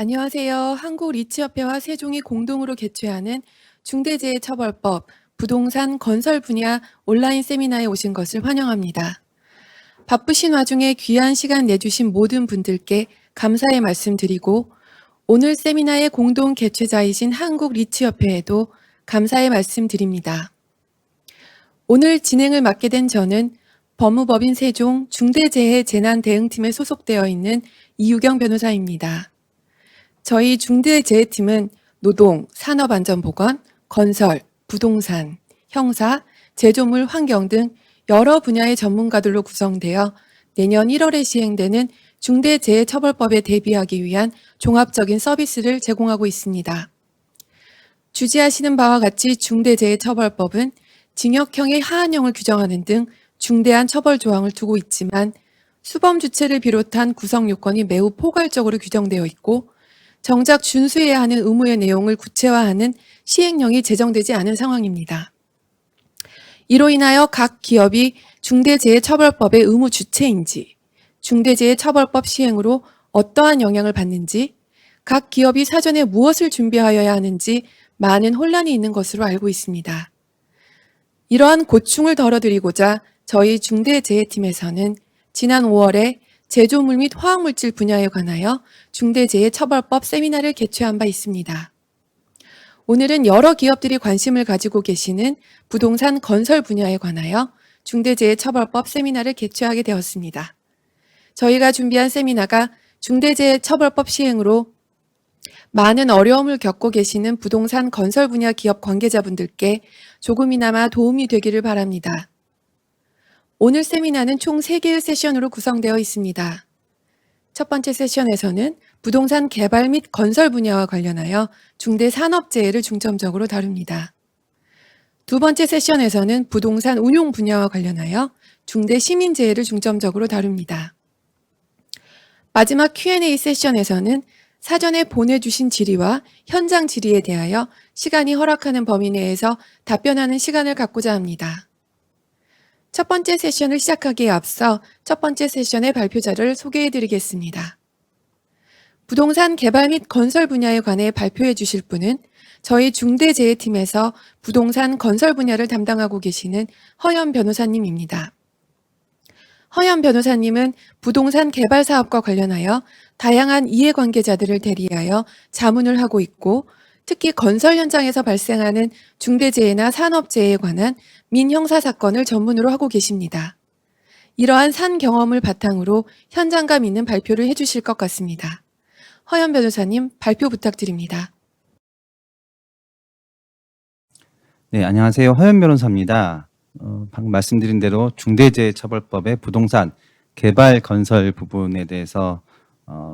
안녕하세요. 한국리츠협회와 세종이 공동으로 개최하는 중대재해처벌법 부동산 건설 분야 온라인 세미나에 오신 것을 환영합니다. 바쁘신 와중에 귀한 시간 내주신 모든 분들께 감사의 말씀 드리고 오늘 세미나의 공동 개최자이신 한국리츠협회에도 감사의 말씀 드립니다. 오늘 진행을 맡게 된 저는 법무법인 세종 중대재해재난대응팀에 소속되어 있는 이유경 변호사입니다. 저희 중대재해팀은 노동, 산업안전보건, 건설, 부동산, 형사, 제조물, 환경 등 여러 분야의 전문가들로 구성되어 내년 1월에 시행되는 중대재해처벌법에 대비하기 위한 종합적인 서비스를 제공하고 있습니다. 주지하시는 바와 같이 중대재해처벌법은 징역형의 하한형을 규정하는 등 중대한 처벌 조항을 두고 있지만 수범 주체를 비롯한 구성 요건이 매우 포괄적으로 규정되어 있고 정작 준수해야 하는 의무의 내용을 구체화하는 시행령이 제정되지 않은 상황입니다. 이로 인하여 각 기업이 중대재해처벌법의 의무 주체인지, 중대재해처벌법 시행으로 어떠한 영향을 받는지, 각 기업이 사전에 무엇을 준비하여야 하는지 많은 혼란이 있는 것으로 알고 있습니다. 이러한 고충을 덜어드리고자 저희 중대재해팀에서는 지난 5월에 제조물 및 화학물질 분야에 관하여 중대재해처벌법 세미나를 개최한 바 있습니다. 오늘은 여러 기업들이 관심을 가지고 계시는 부동산 건설 분야에 관하여 중대재해처벌법 세미나를 개최하게 되었습니다. 저희가 준비한 세미나가 중대재해처벌법 시행으로 많은 어려움을 겪고 계시는 부동산 건설 분야 기업 관계자분들께 조금이나마 도움이 되기를 바랍니다. 오늘 세미나는 총 3개의 세션으로 구성되어 있습니다. 첫 번째 세션에서는 부동산 개발 및 건설 분야와 관련하여 중대산업재해를 중점적으로 다룹니다. 두 번째 세션에서는 부동산 운용 분야와 관련하여 중대시민재해를 중점적으로 다룹니다. 마지막 Q&A 세션에서는 사전에 보내주신 질의와 현장 질의에 대하여 시간이 허락하는 범위 내에서 답변하는 시간을 갖고자 합니다. 첫 번째 세션을 시작하기에 앞서 첫 번째 세션의 발표자를 소개해드리겠습니다. 부동산 개발 및 건설 분야에 관해 발표해 주실 분은 저희 중대재해팀에서 부동산 건설 분야를 담당하고 계시는 허연 변호사님입니다. 허연 변호사님은 부동산 개발 사업과 관련하여 다양한 이해관계자들을 대리하여 자문을 하고 있고 특히 건설 현장에서 발생하는 중대재해나 산업재해에 관한 민형사 사건을 전문으로 하고 계십니다. 이러한 산 경험을 바탕으로 현장감 있는 발표를 해주실 것 같습니다. 허연 변호사님, 발표 부탁드립니다. 네, 안녕하세요. 허연 변호사입니다. 방금 말씀드린 대로 중대재해처벌법의 부동산 개발 건설 부분에 대해서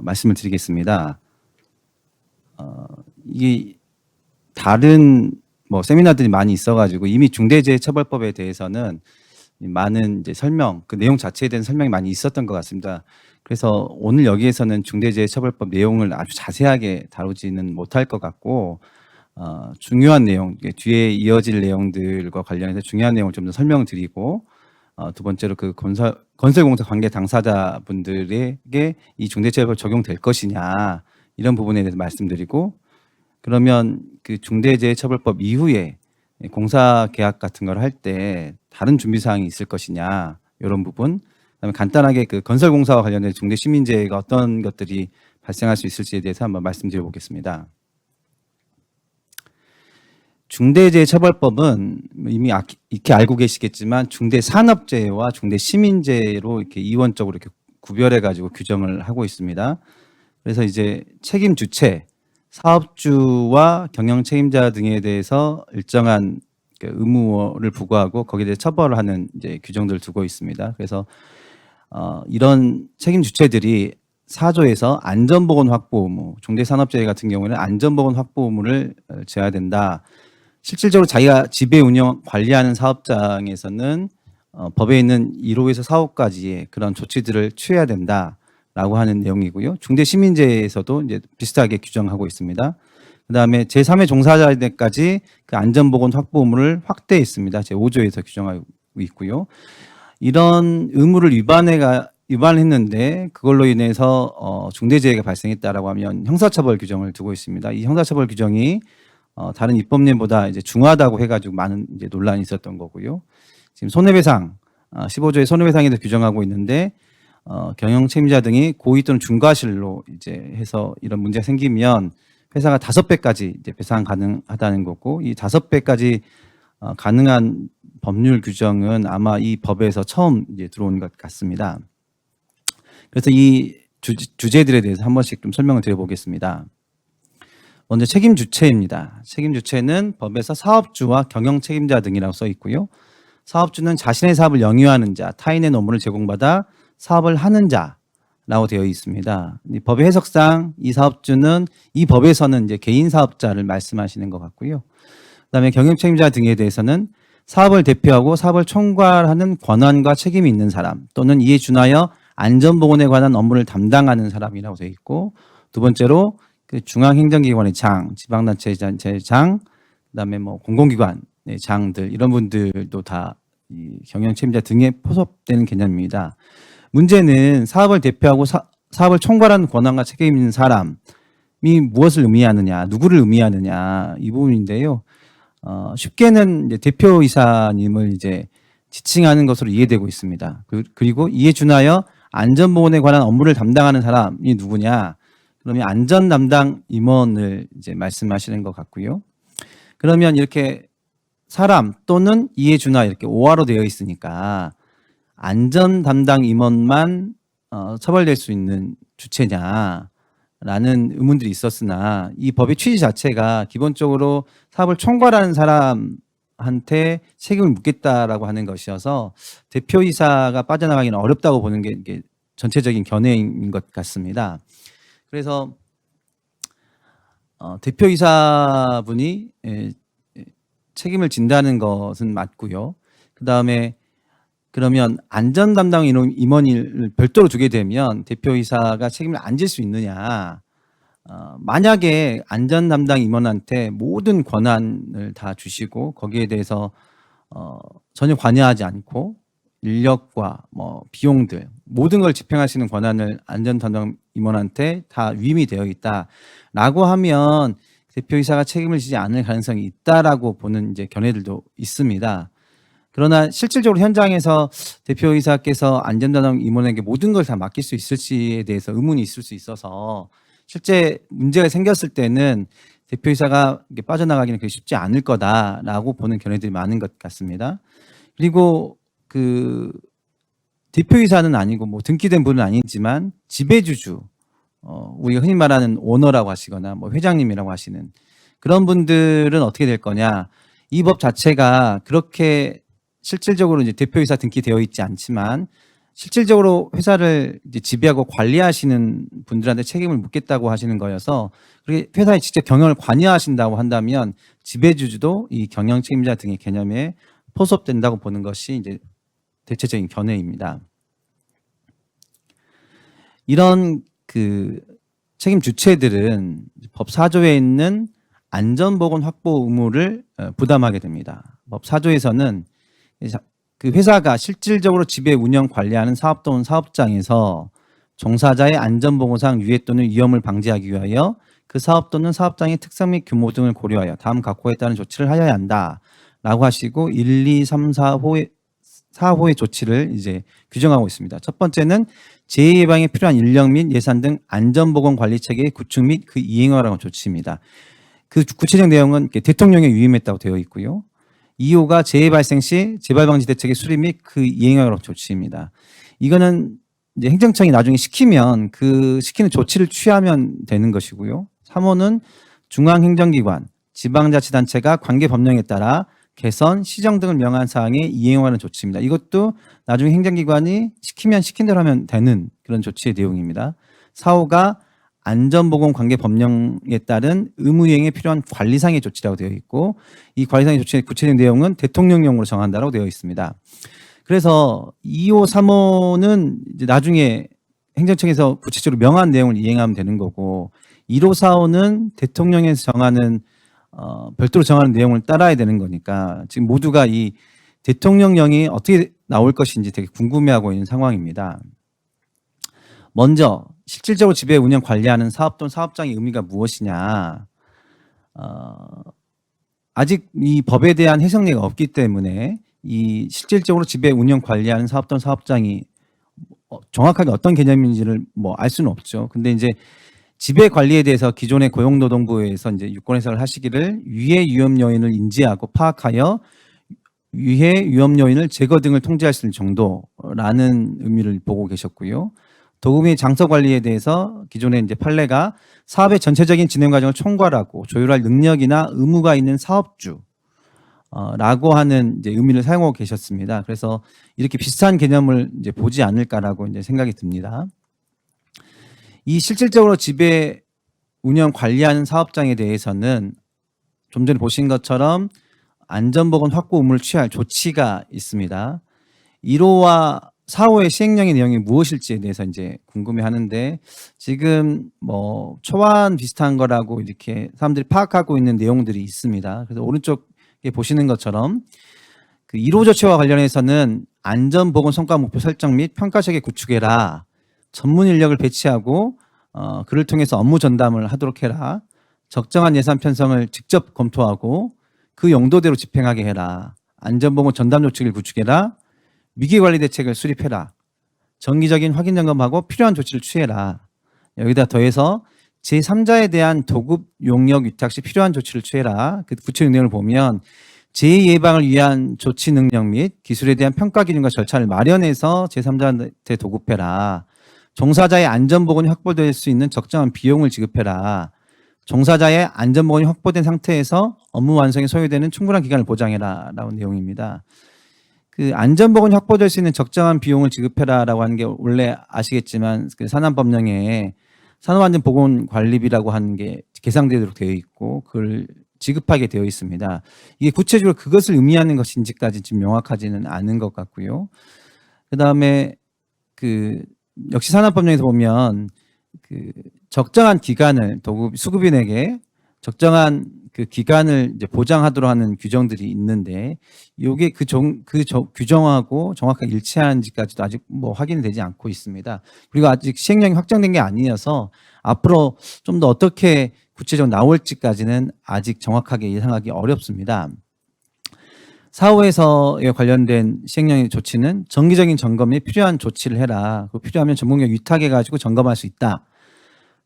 말씀을 드리겠습니다. 이게 다른 세미나들이 많이 있어가지고 이미 중대재해처벌법에 대해서는 많은 이제 설명, 그 내용 자체에 대한 설명이 많이 있었던 것 같습니다. 그래서 오늘 여기에서는 중대재해처벌법 내용을 아주 자세하게 다루지는 못할 것 같고 중요한 내용, 뒤에 이어질 내용들과 관련해서 중요한 내용을 좀 더 설명을 드리고 두 번째로 그 건설공사 관계 당사자분들에게 이 중대재해법 적용될 것이냐 이런 부분에 대해서 말씀드리고 그러면 그 중대재해처벌법 이후에 공사 계약 같은 걸 할 때 다른 준비 사항이 있을 것이냐 이런 부분, 그다음에 간단하게 그 건설공사와 관련된 중대시민재해가 어떤 것들이 발생할 수 있을지에 대해서 한번 말씀드려 보겠습니다. 중대재해처벌법은 이미 이렇게 알고 계시겠지만 중대산업재해와 중대시민재해로 이렇게 이원적으로 이렇게 구별해 가지고 규정을 하고 있습니다. 그래서 이제 책임 주체, 사업주와 경영 책임자 등에 대해서 일정한 의무를 부과하고 거기에 대해 처벌을 하는 이제 규정들을 두고 있습니다. 그래서 이런 책임 주체들이 4조에서 안전보건 확보 의무, 중대산업재해 같은 경우에는 안전보건 확보 의무를 져야 된다. 실질적으로 자기가 지배 운영 관리하는 사업장에서는 법에 있는 1호에서 4호까지의 그런 조치들을 취해야 된다라고 하는 내용이고요. 중대시민재해에서도 이제 비슷하게 규정하고 있습니다. 그다음에 제3의 종사자에까지 그 안전보건 확보 의무를 확대했습니다. 제5조에서 규정하고 있고요. 이런 의무를 위반해 위반을 했는데 그걸로 인해서 중대재해가 발생했다라고 하면 형사처벌 규정을 두고 있습니다. 이 형사처벌 규정이 다른 입법례보다 이제 중하다고 해가지고 많은 이제 논란이 있었던 거고요. 지금 손해배상 15조의 손해배상에도 규정하고 있는데 경영 책임자 등이 고의 또는 중과실로 이제 해서 이런 문제가 생기면 회사가 5배까지 이제 배상 가능하다는 거고, 이 5배까지 가능한 법률 규정은 아마 이 법에서 처음 이제 들어온 것 같습니다. 그래서 이 주제들에 대해서 한 번씩 좀 설명을 드려보겠습니다. 먼저 책임 주체입니다. 책임 주체는 법에서 사업주와 경영 책임자 등이라고 써 있고요. 사업주는 자신의 사업을 영위하는 자, 타인의 업무를 제공받아 사업을 하는 자라고 되어 있습니다. 이 법의 해석상 이 사업주는 이 법에서는 이제 개인 사업자를 말씀하시는 것 같고요. 그다음에 경영 책임자 등에 대해서는 사업을 대표하고 사업을 총괄하는 권한과 책임이 있는 사람 또는 이에 준하여 안전보건에 관한 업무를 담당하는 사람이라고 되어 있고, 두 번째로 그 중앙행정기관의 장, 지방단체의 장, 그다음에 뭐 공공기관의 장들 이런 분들도 다 이 경영 책임자 등에 포섭되는 개념입니다. 문제는 사업을 대표하고 사업을 총괄하는 권한과 책임이 있는 사람이 무엇을 의미하느냐, 누구를 의미하느냐 이 부분인데요. 쉽게는 이제 대표이사님을 이제 지칭하는 것으로 이해되고 있습니다. 그리고 이에 준하여 안전보건에 관한 업무를 담당하는 사람이 누구냐? 그러면 안전 담당 임원을 이제 말씀하시는 것 같고요. 그러면 이렇게 사람 또는 이에 준하 이렇게 오화로 되어 있으니까 안전 담당 임원만 처벌될 수 있는 주체냐라는 의문들이 있었으나 이 법의 취지 자체가 기본적으로 사업을 총괄하는 사람한테 책임을 묻겠다라고 하는 것이어서 대표이사가 빠져나가기는 어렵다고 보는 게 이게 전체적인 견해인 것 같습니다. 그래서 대표이사분이 책임을 진다는 것은 맞고요. 그 다음에 그러면 안전 담당 임원을 별도로 두게 되면 대표이사가 책임을 안 질 수 있느냐? 만약에 안전 담당 임원한테 모든 권한을 다 주시고 거기에 대해서 전혀 관여하지 않고 인력과 뭐 비용들 모든 걸 집행하시는 권한을 안전 담당 임원한테 다 위임이 되어 있다라고 하면 대표이사가 책임을 지지 않을 가능성이 있다라고 보는 이제 견해들도 있습니다. 그러나 실질적으로 현장에서 대표이사께서 안전담당 임원에게 모든 걸 다 맡길 수 있을지에 대해서 의문이 있을 수 있어서 실제 문제가 생겼을 때는 대표이사가 빠져나가기는 그렇게 쉽지 않을 거다라고 보는 견해들이 많은 것 같습니다. 그리고 그 대표이사는 아니고 뭐 등기된 분은 아니지만 지배주주, 우리가 흔히 말하는 오너라고 하시거나 뭐 회장님이라고 하시는 그런 분들은 어떻게 될 거냐? 이 법 자체가 그렇게 실질적으로 이제 대표이사 등기되어 있지 않지만 실질적으로 회사를 이제 지배하고 관리하시는 분들한테 책임을 묻겠다고 하시는 거여서 그렇게 회사에 직접 경영을 관여하신다고 한다면 지배주주도 이 경영 책임자 등의 개념에 포섭된다고 보는 것이 이제 대체적인 견해입니다. 이런 그 책임 주체들은 법 4조에 있는 안전보건 확보 의무를 부담하게 됩니다. 법 4조에서는 그 회사가 실질적으로 지배 운영 관리하는 사업 또는 사업장에서 종사자의 안전보건상 유해 또는 위험을 방지하기 위하여 그 사업 또는 사업장의 특성 및 규모 등을 고려하여 다음 각호에 따른 조치를 하여야 한다라고 하시고 1, 2, 3, 4호의 조치를 이제 규정하고 있습니다. 첫 번째는 재해 예방에 필요한 인력 및 예산 등 안전보건 관리 체계의 구축 및 그 이행하라는 조치입니다. 그 구체적 내용은 대통령에 위임했다고 되어 있고요. 2호가 재해 발생 시 재발방지 대책의 수립 및 그 이행하라는 조치입니다. 이거는 이제 행정청이 나중에 시키면 그 시키는 조치를 취하면 되는 것이고요. 3호는 중앙행정기관, 지방자치단체가 관계 법령에 따라 개선, 시정 등을 명한 사항에 이행하는 조치입니다. 이것도 나중에 행정기관이 시키면 시킨 대로 하면 되는 그런 조치의 내용입니다. 4호가 안전보건 관계 법령에 따른 의무이행에 필요한 관리상의 조치라고 되어 있고 이 관리상의 조치의 구체적 내용은 대통령령으로 정한다라고 되어 있습니다. 그래서 2호, 3호는 이제 나중에 행정청에서 구체적으로 명한 내용을 이행하면 되는 거고 1호, 4호는 대통령에서 정하는 별도로 정하는 내용을 따라야 되는 거니까 지금 모두가 이 대통령령이 어떻게 나올 것인지 되게 궁금해하고 있는 상황입니다. 먼저 실질적으로 지배 운영 관리하는 사업 또는 사업장의 의미가 무엇이냐. 아직 이 법에 대한 해석례가 없기 때문에 이 실질적으로 지배 운영 관리하는 사업 또는 사업장이 정확하게 어떤 개념인지를 뭐 알 수는 없죠. 근데 이제 지배 관리에 대해서 기존의 고용노동부에서 이제 유권 해석을 하시기를 위해 위험 요인을 인지하고 파악하여 위해 위험 요인을 제거 등을 통제할 수 있는 정도라는 의미를 보고 계셨고요. 도급의 장소 관리에 대해서 기존의 이제 판례가 사업의 전체적인 진행 과정을 총괄하고 조율할 능력이나 의무가 있는 사업주 라고 하는 이제 의미를 사용하고 계셨습니다. 그래서 이렇게 비슷한 개념을 이제 보지 않을까라고 이제 생각이 듭니다. 이 실질적으로 지배 운영 관리하는 사업장에 대해서는 좀 전에 보신 것처럼 안전보건 확보 의무를 취할 조치가 있습니다. 1호와 4호의 시행령의 내용이 무엇일지에 대해서 이제 궁금해하는데 지금 뭐 초안 비슷한 거라고 이렇게 사람들이 파악하고 있는 내용들이 있습니다. 그래서 오른쪽에 보시는 것처럼 그 1호 조치와 관련해서는 안전보건 성과 목표 설정 및 평가 체계 구축해라. 전문 인력을 배치하고 그를 통해서 업무 전담을 하도록 해라. 적정한 예산 편성을 직접 검토하고 그 용도대로 집행하게 해라. 안전보건 전담 조직을 구축해라. 위기관리 대책을 수립해라. 정기적인 확인 점검하고 필요한 조치를 취해라. 여기다 더해서 제3자에 대한 도급 용역 위탁 시 필요한 조치를 취해라. 그 구체적 내용을 보면 재해 예방을 위한 조치 능력 및 기술에 대한 평가 기준과 절차를 마련해서 제3자한테 도급해라. 종사자의 안전보건이 확보될 수 있는 적정한 비용을 지급해라. 종사자의 안전보건이 확보된 상태에서 업무 완성에 소요되는 충분한 기간을 보장해라. 라는 내용입니다. 그 안전보건이 확보될 수 있는 적정한 비용을 지급해라라고 하는 게 원래 아시겠지만 그 산안법령에 산업안전보건관리비라고 하는 게 계상되도록 되어 있고 그걸 지급하게 되어 있습니다. 이게 구체적으로 그것을 의미하는 것인지까지 지금 명확하지는 않은 것 같고요. 그다음에 그 역시 산업법령에서 보면 그 적정한 기간을 수급인에게 적정한 그 기간을 이제 보장하도록 하는 규정들이 있는데 이게 규정하고 정확하게 일치하는지까지도 아직 뭐 확인이 되지 않고 있습니다. 그리고 아직 시행령이 확정된 게 아니어서 앞으로 좀 더 어떻게 구체적으로 나올지까지는 아직 정확하게 예상하기 어렵습니다. 사후에서에 관련된 시행령의 조치는 정기적인 점검에 필요한 조치를 해라. 필요하면 전문경 위탁해가지고 점검할 수 있다.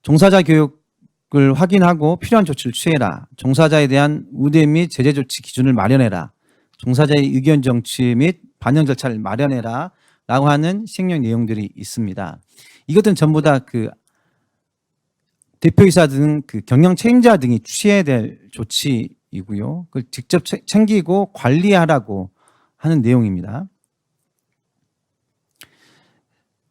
종사자 교육을 확인하고 필요한 조치를 취해라. 종사자에 대한 우대 및 제재 조치 기준을 마련해라. 종사자의 의견 정치 및 반영 절차를 마련해라. 라고 하는 시행령 내용들이 있습니다. 이것들은 전부 다 그 대표이사 등 그 경영 책임자 등이 취해야 될 조치이고요. 그걸 직접 챙기고 관리하라고 하는 내용입니다.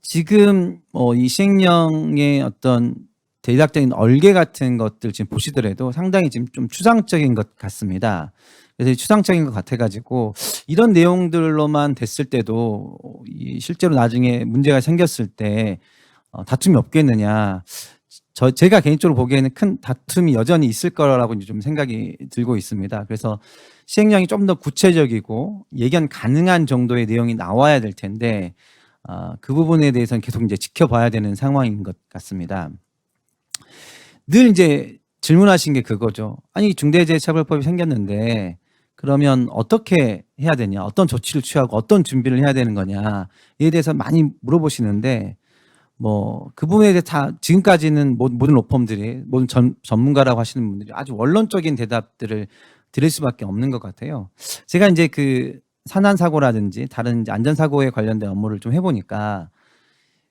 지금 이 시행령의 어떤 대략적인 얼개 같은 것들 지금 보시더라도 상당히 지금 좀 추상적인 것 같습니다. 그래서 추상적인 것 같아가지고 이런 내용들로만 됐을 때도 실제로 나중에 문제가 생겼을 때 다툼이 없겠느냐. 제가 개인적으로 보기에는 큰 다툼이 여전히 있을 거라고 좀 생각이 들고 있습니다. 그래서 시행령이 좀 더 구체적이고 예견 가능한 정도의 내용이 나와야 될 텐데 그 부분에 대해서는 계속 이제 지켜봐야 되는 상황인 것 같습니다. 늘 이제 질문하신 게 그거죠. 아니 중대재해처벌법이 생겼는데 그러면 어떻게 해야 되냐, 어떤 조치를 취하고 어떤 준비를 해야 되는 거냐에 대해서 많이 물어보시는데 뭐 그 부분에 대해 다 지금까지는 모든 로펌들이 모든 전문가라고 하시는 분들이 아주 원론적인 대답들을 드릴 수밖에 없는 것 같아요. 제가 이제 그 산안 사고라든지 다른 이제 안전 사고에 관련된 업무를 좀 해보니까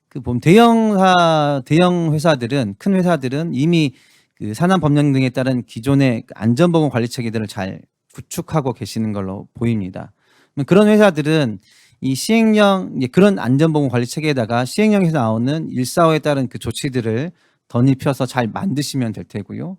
그 보면 대형 회사들은 큰 회사들은 이미 그 산안 법령 등에 따른 기존의 안전보건 관리 체계들을 잘 구축하고 계시는 걸로 보입니다. 그런 회사들은 이 시행령, 그런 안전보건 관리 체계에다가 시행령에서 나오는 145에 따른 그 조치들을 덧입혀서 잘 만드시면 될 테고요.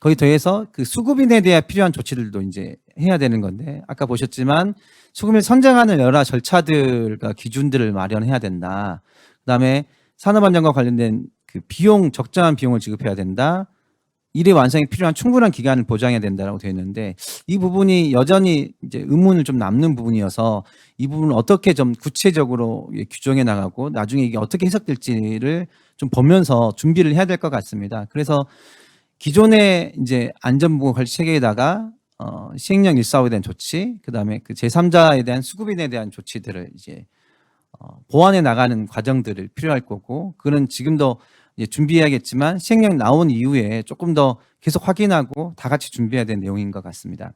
거기 더해서 그 수급인에 대한 필요한 조치들도 이제 해야 되는 건데 아까 보셨지만 수급인을 선정하는 여러 절차들과 기준들을 마련해야 된다. 그다음에 산업안전과 관련된 그 적정한 비용을 지급해야 된다. 일의 완성에 필요한 충분한 기간을 보장해야 된다라고 되어 있는데 이 부분이 여전히 이제 의문을 좀 남는 부분이어서 이 부분을 어떻게 좀 구체적으로 규정해 나가고 나중에 이게 어떻게 해석될지를 좀 보면서 준비를 해야 될 것 같습니다. 그래서 기존의 이제 안전보건 관리 체계에다가 시행령 일사후에 대한 조치, 그다음에 그 제3자에 대한 수급인에 대한 조치들을 이제 보완해 나가는 과정들을 필요할 거고, 그는 지금도 이제 준비해야겠지만 시행령 나온 이후에 조금 더 계속 확인하고 다 같이 준비해야 되는 내용인 것 같습니다.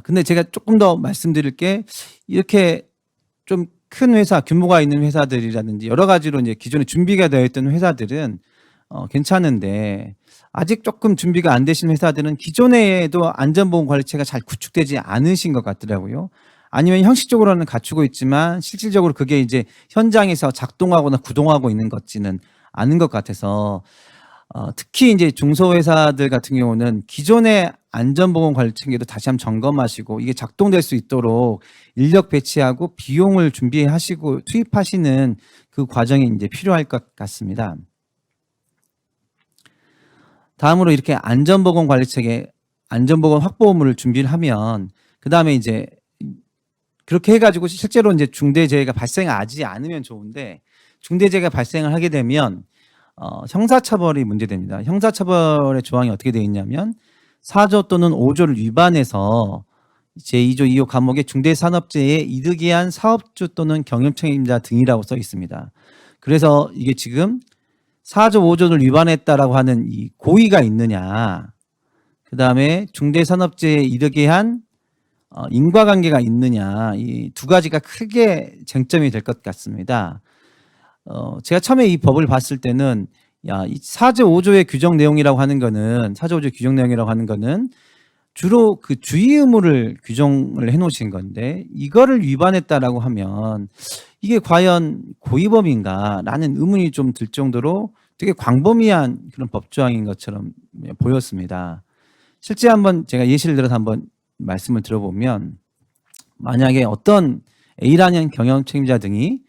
근데 제가 조금 더 말씀드릴 게 이렇게 좀 큰 회사, 규모가 있는 회사들이라든지 여러 가지로 이제 기존에 준비가 되어 있던 회사들은 괜찮은데 아직 조금 준비가 안 되신 회사들은 기존에도 안전보건관리체가 잘 구축되지 않으신 것 같더라고요. 아니면 형식적으로는 갖추고 있지만 실질적으로 그게 이제 현장에서 작동하거나 구동하고 있는 것 같지는 않은 것 같아서 특히 이제 중소회사들 같은 경우는 기존의 안전보건 관리 체계도 다시 한번 점검하시고 이게 작동될 수 있도록 인력 배치하고 비용을 준비하시고 투입하시는 그 과정이 이제 필요할 것 같습니다. 다음으로 이렇게 안전보건 관리 체계, 안전보건 확보물을 준비를 하면 그 다음에 이제 그렇게 해가지고 실제로 이제 중대재해가 발생하지 않으면 좋은데 중대재해가 발생을 하게 되면 형사처벌이 문제됩니다. 형사처벌의 조항이 어떻게 되어 있냐면 4조 또는 5조를 위반해서 제2조 2호 감목의 중대산업재해에 이르게 한 사업주 또는 경영책임자 등이라고 써 있습니다. 그래서 이게 지금 4조 5조를 위반했다라고 하는 이 고의가 있느냐, 그 다음에 중대산업재해에 이르게 한 인과관계가 있느냐, 이 두 가지가 크게 쟁점이 될 것 같습니다. 제가 처음에 이 법을 봤을 때는 이 4조 5조의 규정 내용이라고 하는 거는 4조 5조 규정 내용이라고 하는 거는 주로 그 주의 의무를 규정을 해 놓으신 건데 이거를 위반했다라고 하면 이게 과연 고의범인가라는 의문이 좀 들 정도로 되게 광범위한 그런 법조항인 것처럼 보였습니다. 실제 한번 제가 예시를 들어서 한번 말씀을 들어보면 만약에 어떤 A라는 경영 책임자 등이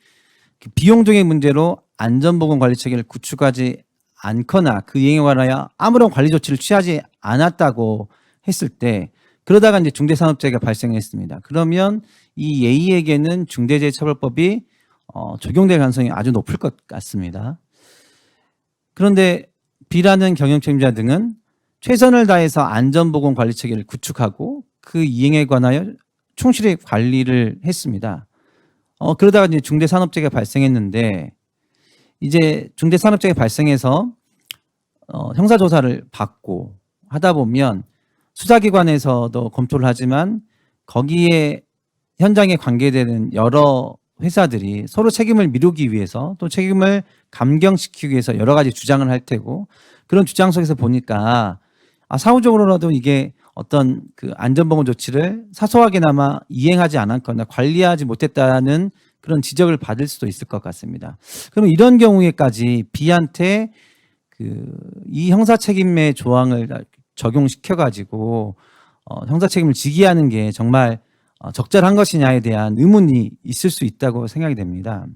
비용 등의 문제로 안전보건 관리 체계를 구축하지 않거나 그 이행에 관하여 아무런 관리 조치를 취하지 않았다고 했을 때 그러다가 이제 중대산업재해가 발생했습니다. 그러면 이 A에게는 중대재해처벌법이 적용될 가능성이 아주 높을 것 같습니다. 그런데 B라는 경영책임자 등은 최선을 다해서 안전보건 관리 체계를 구축하고 그 이행에 관하여 충실히 관리를 했습니다. 그러다가 이제 중대산업재해가 발생했는데 이제 중대산업재해가 발생해서 형사조사를 받고 하다 보면 수사기관에서도 검토를 하지만 거기에 현장에 관계되는 여러 회사들이 서로 책임을 미루기 위해서 또 책임을 감경시키기 위해서 여러 가지 주장을 할 테고 그런 주장 속에서 보니까 사후적으로라도 이게 어떤 그 안전보건 조치를 사소하게나마 이행하지 않았거나 관리하지 못했다는 그런 지적을 받을 수도 있을 것 같습니다. 그럼 이런 경우에까지 B한테 이 형사책임의 조항을 적용시켜 가지고 형사 책임을 지게 하는 게 정말 적절한 것이냐에 대한 의문이 있을 수 있다고 생각이 됩니다.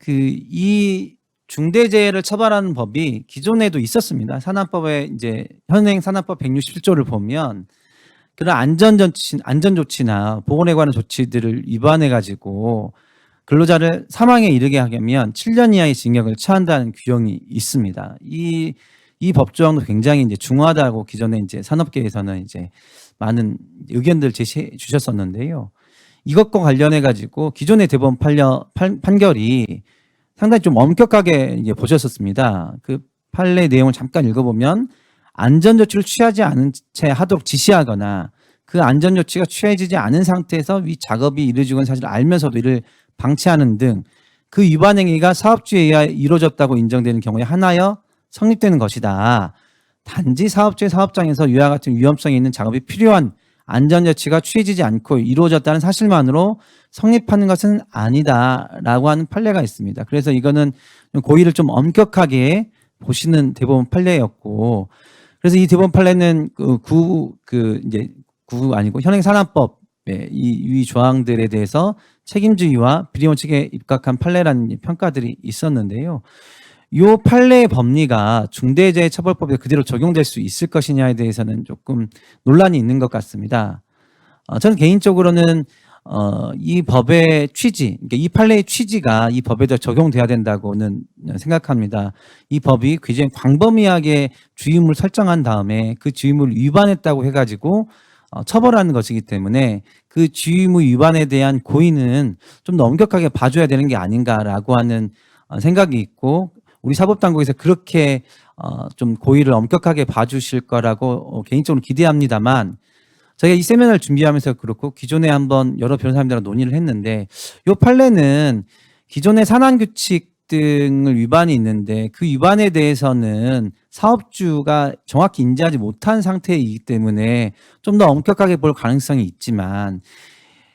이 중대재해를 처벌하는 법이 기존에도 있었습니다. 산안법에 이제 현행 산안법 167조를 보면 그런 안전조치나 보건에 관한 조치들을 위반해 가지고 근로자를 사망에 이르게 하면 7년 이하의 징역을 처한다는 규정이 있습니다. 이 법조항도 굉장히 이제 중요하다고 기존에 이제 산업계에서는 이제 많은 의견들 제시해 주셨었는데요. 이것과 관련해 가지고 기존의 대법원 판결이 상당히 좀 엄격하게 이제 보셨었습니다. 그 판례 내용을 잠깐 읽어보면 안전조치를 취하지 않은 채 하도록 지시하거나 그 안전조치가 취해지지 않은 상태에서 위 작업이 이루어지고는 사실 알면서도 이를 방치하는 등 그 위반 행위가 사업주에 의하여 이루어졌다고 인정되는 경우에 하나여 성립되는 것이다. 단지 사업주의 사업장에서 이와 같은 위험성이 있는 작업이 필요한 안전조치가 취해지지 않고 이루어졌다는 사실만으로 성립하는 것은 아니다라고 하는 판례가 있습니다. 그래서 이거는 고의를 좀 엄격하게 보시는 대법원 판례였고, 그래서 이 대법원 판례는 이제 구 아니고 현행 산안법의 이 조항들에 대해서 책임주의와 비리원칙에 입각한 판례라는 평가들이 있었는데요. 요 판례의 법리가 중대재해처벌법에 그대로 적용될 수 있을 것이냐에 대해서는 조금 논란이 있는 것 같습니다. 저는 개인적으로는 이 법의 취지, 그러니까 이 판례의 취지가 이 법에도 적용돼야 된다고는 생각합니다. 이 법이 굉장히 광범위하게 주의문을 설정한 다음에 그 주의문을 위반했다고 해가지고 처벌하는 것이기 때문에 그 주의무 위반에 대한 고의는 좀 더 엄격하게 봐줘야 되는 게 아닌가라고 하는 생각이 있고, 우리 사법당국에서 그렇게 좀 고의를 엄격하게 봐주실 거라고 개인적으로 기대합니다만, 저희가 이 세미나를 준비하면서 그렇고 기존에 한번 여러 변호사님들과 논의를 했는데, 이 판례는 기존의 산안규칙 등을 위반이 있는데 그 위반에 대해서는 사업주가 정확히 인지하지 못한 상태이기 때문에 좀 더 엄격하게 볼 가능성이 있지만,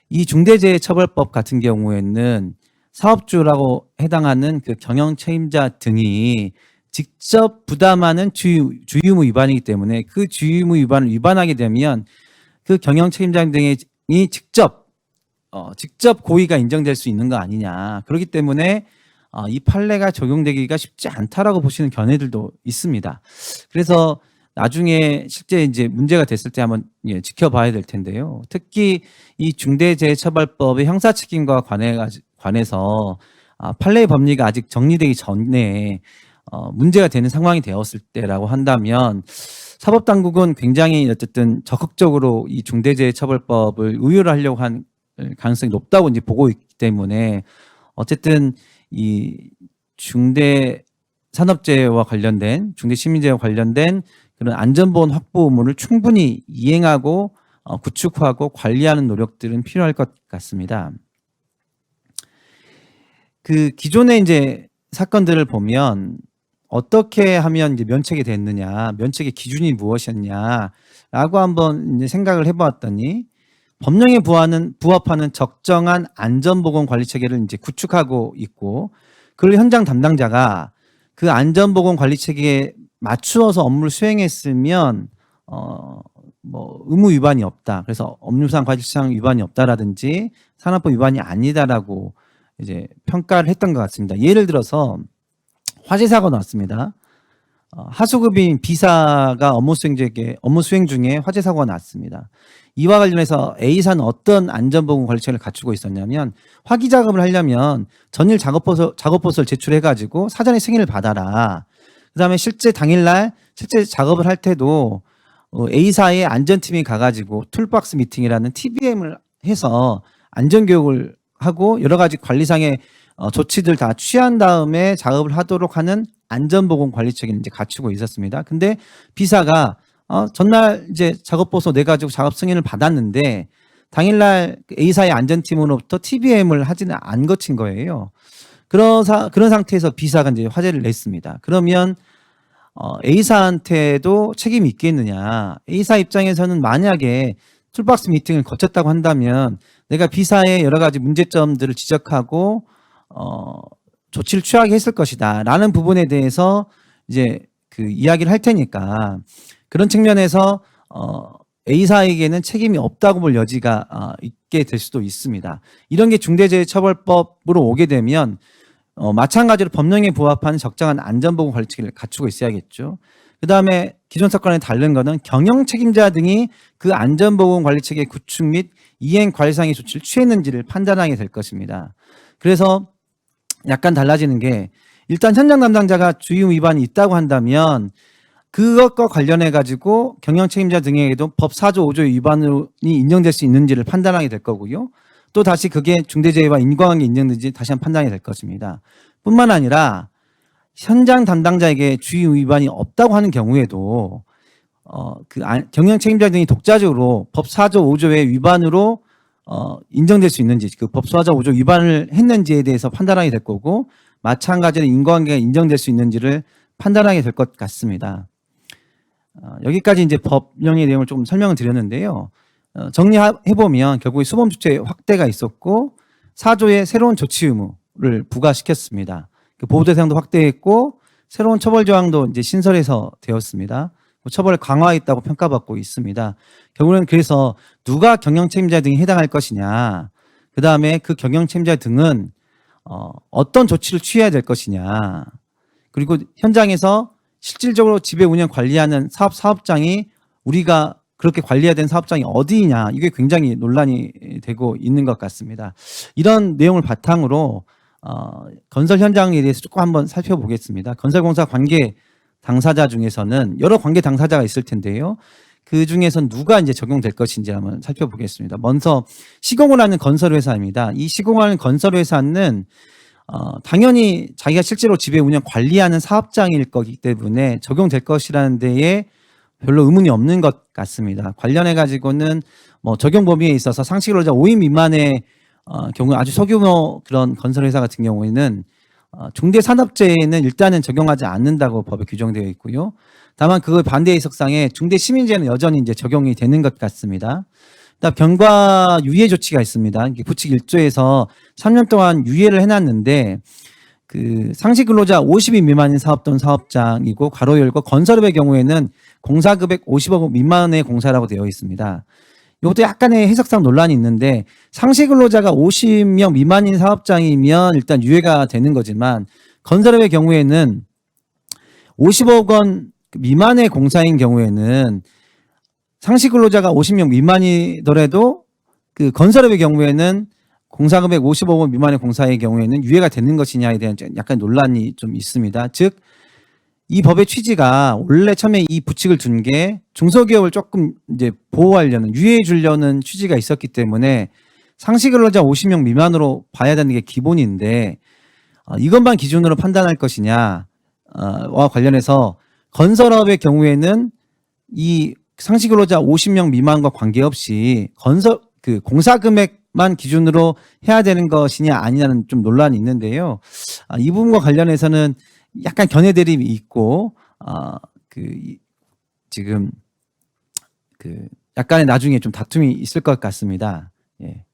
이 중대재해처벌법 같은 경우에는 사업주라고 해당하는 그 경영 책임자 등이 직접 부담하는 주의의무 위반이기 때문에 그 주의의무 위반을 위반하게 되면 그 경영 책임자 등이 직접 고의가 인정될 수 있는 거 아니냐. 그렇기 때문에 이 판례가 적용되기가 쉽지 않다라고 보시는 견해들도 있습니다. 그래서 나중에 실제 이제 문제가 됐을 때 한번 지켜봐야 될 텐데요. 특히 이 중대재해처벌법의 형사책임과 관해서 판례의 법리가 아직 정리되기 전에 문제가 되는 상황이 되었을 때라고 한다면, 사법당국은 굉장히 어쨌든 적극적으로 이 중대재해처벌법을 의율을 하려고 한 가능성이 높다고 이제 보고 있기 때문에, 어쨌든 이 중대산업재해와 관련된, 중대시민재해와 관련된 그런 안전보건 확보 의무를 충분히 이행하고 구축하고 관리하는 노력들은 필요할 것 같습니다. 그 기존의 이제 사건들을 보면 어떻게 하면 이제 면책이 됐느냐, 면책의 기준이 무엇이었냐라고 한번 이제 생각을 해보았더니, 법령에 부합하는 적정한 안전보건 관리 체계를 이제 구축하고 있고, 그걸 현장 담당자가 그 안전보건 관리 체계에 맞추어서 업무를 수행했으면 뭐 의무 위반이 없다. 그래서 업무상 과실치상 위반이 없다라든지 산업법 위반이 아니다라고 이제 평가를 했던 것 같습니다. 예를 들어서 화재 사고가 났습니다. 하수급인 B사가 업무 수행 중에 화재 사고가 났습니다. 이와 관련해서 A사는 어떤 안전보건 관리체계를 갖추고 있었냐면, 화기 작업을 하려면 전일 작업보고서를 제출해가지고 사전에 승인을 받아라. 그다음에 실제 당일날 실제 작업을 할 때도 A사의 안전팀이 가가지고 툴박스 미팅이라는 TBM을 해서 안전교육을 하고 여러 가지 관리상의 조치들 다 취한 다음에 작업을 하도록 하는 안전보건 관리체계를 이제 갖추고 있었습니다. 근데 B사가 전날 이제 작업보고서 내가지고 작업 승인을 받았는데 당일날 A사의 안전팀으로부터 TBM을 하지는 안 거친 거예요. 그런 상태에서 B사가 이제 화재를 냈습니다. 그러면 A사한테도 책임이 있겠느냐? A사 입장에서는 만약에 툴박스 미팅을 거쳤다고 한다면 내가 B사의 여러 가지 문제점들을 지적하고 조치를 취하게 했을 것이다 라는 부분에 대해서 이제 그 이야기를 할 테니까, 그런 측면에서 A사에게는 책임이 없다고 볼 여지가 있게 될 수도 있습니다. 이런 게 중대재해처벌법으로 오게 되면 마찬가지로 법령에 부합하는 적정한 안전보건 관리체계를 갖추고 있어야겠죠. 그 다음에 기존 사건에 다른 거는 경영 책임자 등이 그 안전보건 관리체계 구축 및 이행 관리상의 조치를 취했는지를 판단하게 될 것입니다. 그래서 약간 달라지는 게, 일단 현장 담당자가 주의의무 위반이 있다고 한다면 그것과 관련해 가지고 경영 책임자 등에게도 법 4조 5조 위반이 인정될 수 있는지를 판단하게 될 거고요. 또 다시 그게 중대재해와 인과관계 인정되는지 다시 한번 판단이 될 것입니다. 뿐만 아니라 현장 담당자에게 주의의무 위반이 없다고 하는 경우에도 경영 책임자 등이 독자적으로 법 4조 5조의 위반으로 인정될 수 있는지, 그 법 4조 5조 위반을 했는지에 대해서 판단하게 될 거고, 마찬가지로 인과관계가 인정될 수 있는지를 판단하게 될 것 같습니다. 여기까지 이제 법령의 내용을 조금 설명을 드렸는데요. 정리해보면 결국에 수범 주체 확대가 있었고 4조의 새로운 조치 의무를 부과시켰습니다. 그 보호 대상도 확대했고 새로운 처벌 조항도 이제 신설해서 되었습니다. 처벌을 강화했다고 평가받고 있습니다. 결국은 그래서 누가 경영 책임자 등이 해당할 것이냐, 그 다음에 그 경영 책임자 등은 어떤 조치를 취해야 될 것이냐, 그리고 현장에서 실질적으로 지배 운영 관리하는 사업장이 우리가 그렇게 관리해야 되는 사업장이 어디냐, 이게 굉장히 논란이 되고 있는 것 같습니다. 이런 내용을 바탕으로 건설 현장에 대해서 조금 한번 살펴보겠습니다. 건설공사 관계 당사자 중에서는 여러 관계 당사자가 있을 텐데요. 그 중에서 누가 이제 적용될 것인지 한번 살펴보겠습니다. 먼저 시공을 하는 건설회사입니다. 이 시공을 하는 건설회사는 당연히 자기가 실제로 지배 운영 관리하는 사업장일 거기 때문에 적용될 것이라는 데에 별로 의문이 없는 것 같습니다. 관련해 가지고는 뭐 적용 범위에 있어서 상시 근로자 5인 미만의 경우 아주 소규모 그런 건설회사 같은 경우에는 중대산업재해는 일단은 적용하지 않는다고 법에 규정되어 있고요. 다만 그걸 반대 해석상에 중대시민재해는 여전히 이제 적용이 되는 것 같습니다. 그다음 경과 유예 조치가 있습니다. 부칙 1조에서 3년 동안 유예를 해놨는데 그 상시 근로자 50인 미만인 사업 또는 사업장이고 괄호 열고 건설업의 경우에는 공사금액 50억 원 미만의 공사라고 되어 있습니다. 이것도 약간의 해석상 논란이 있는데 상시 근로자가 50명 미만인 사업장이면 일단 유예가 되는 거지만 건설업의 경우에는 50억 원 미만의 공사인 경우에는 상시 근로자가 50명 미만이더라도 그 건설업의 경우에는 공사금액 50억 원 미만의 공사의 경우에는 유예가 되는 것이냐에 대한 약간 논란이 좀 있습니다. 즉, 이 법의 취지가 원래 처음에 이 부칙을 둔 게 중소기업을 조금 이제 보호하려는, 유예해 주려는 취지가 있었기 때문에 상시 근로자 50명 미만으로 봐야 되는 게 기본인데 이것만 기준으로 판단할 것이냐와 관련해서 건설업의 경우에는 이 상시 근로자 50명 미만과 관계없이 공사 금액만 기준으로 해야 되는 것이냐 아니냐는 좀 논란이 있는데요. 이 부분과 관련해서는 약간 견해 대립이 있고 지금 약간의 나중에 좀 다툼이 있을 것 같습니다. 예.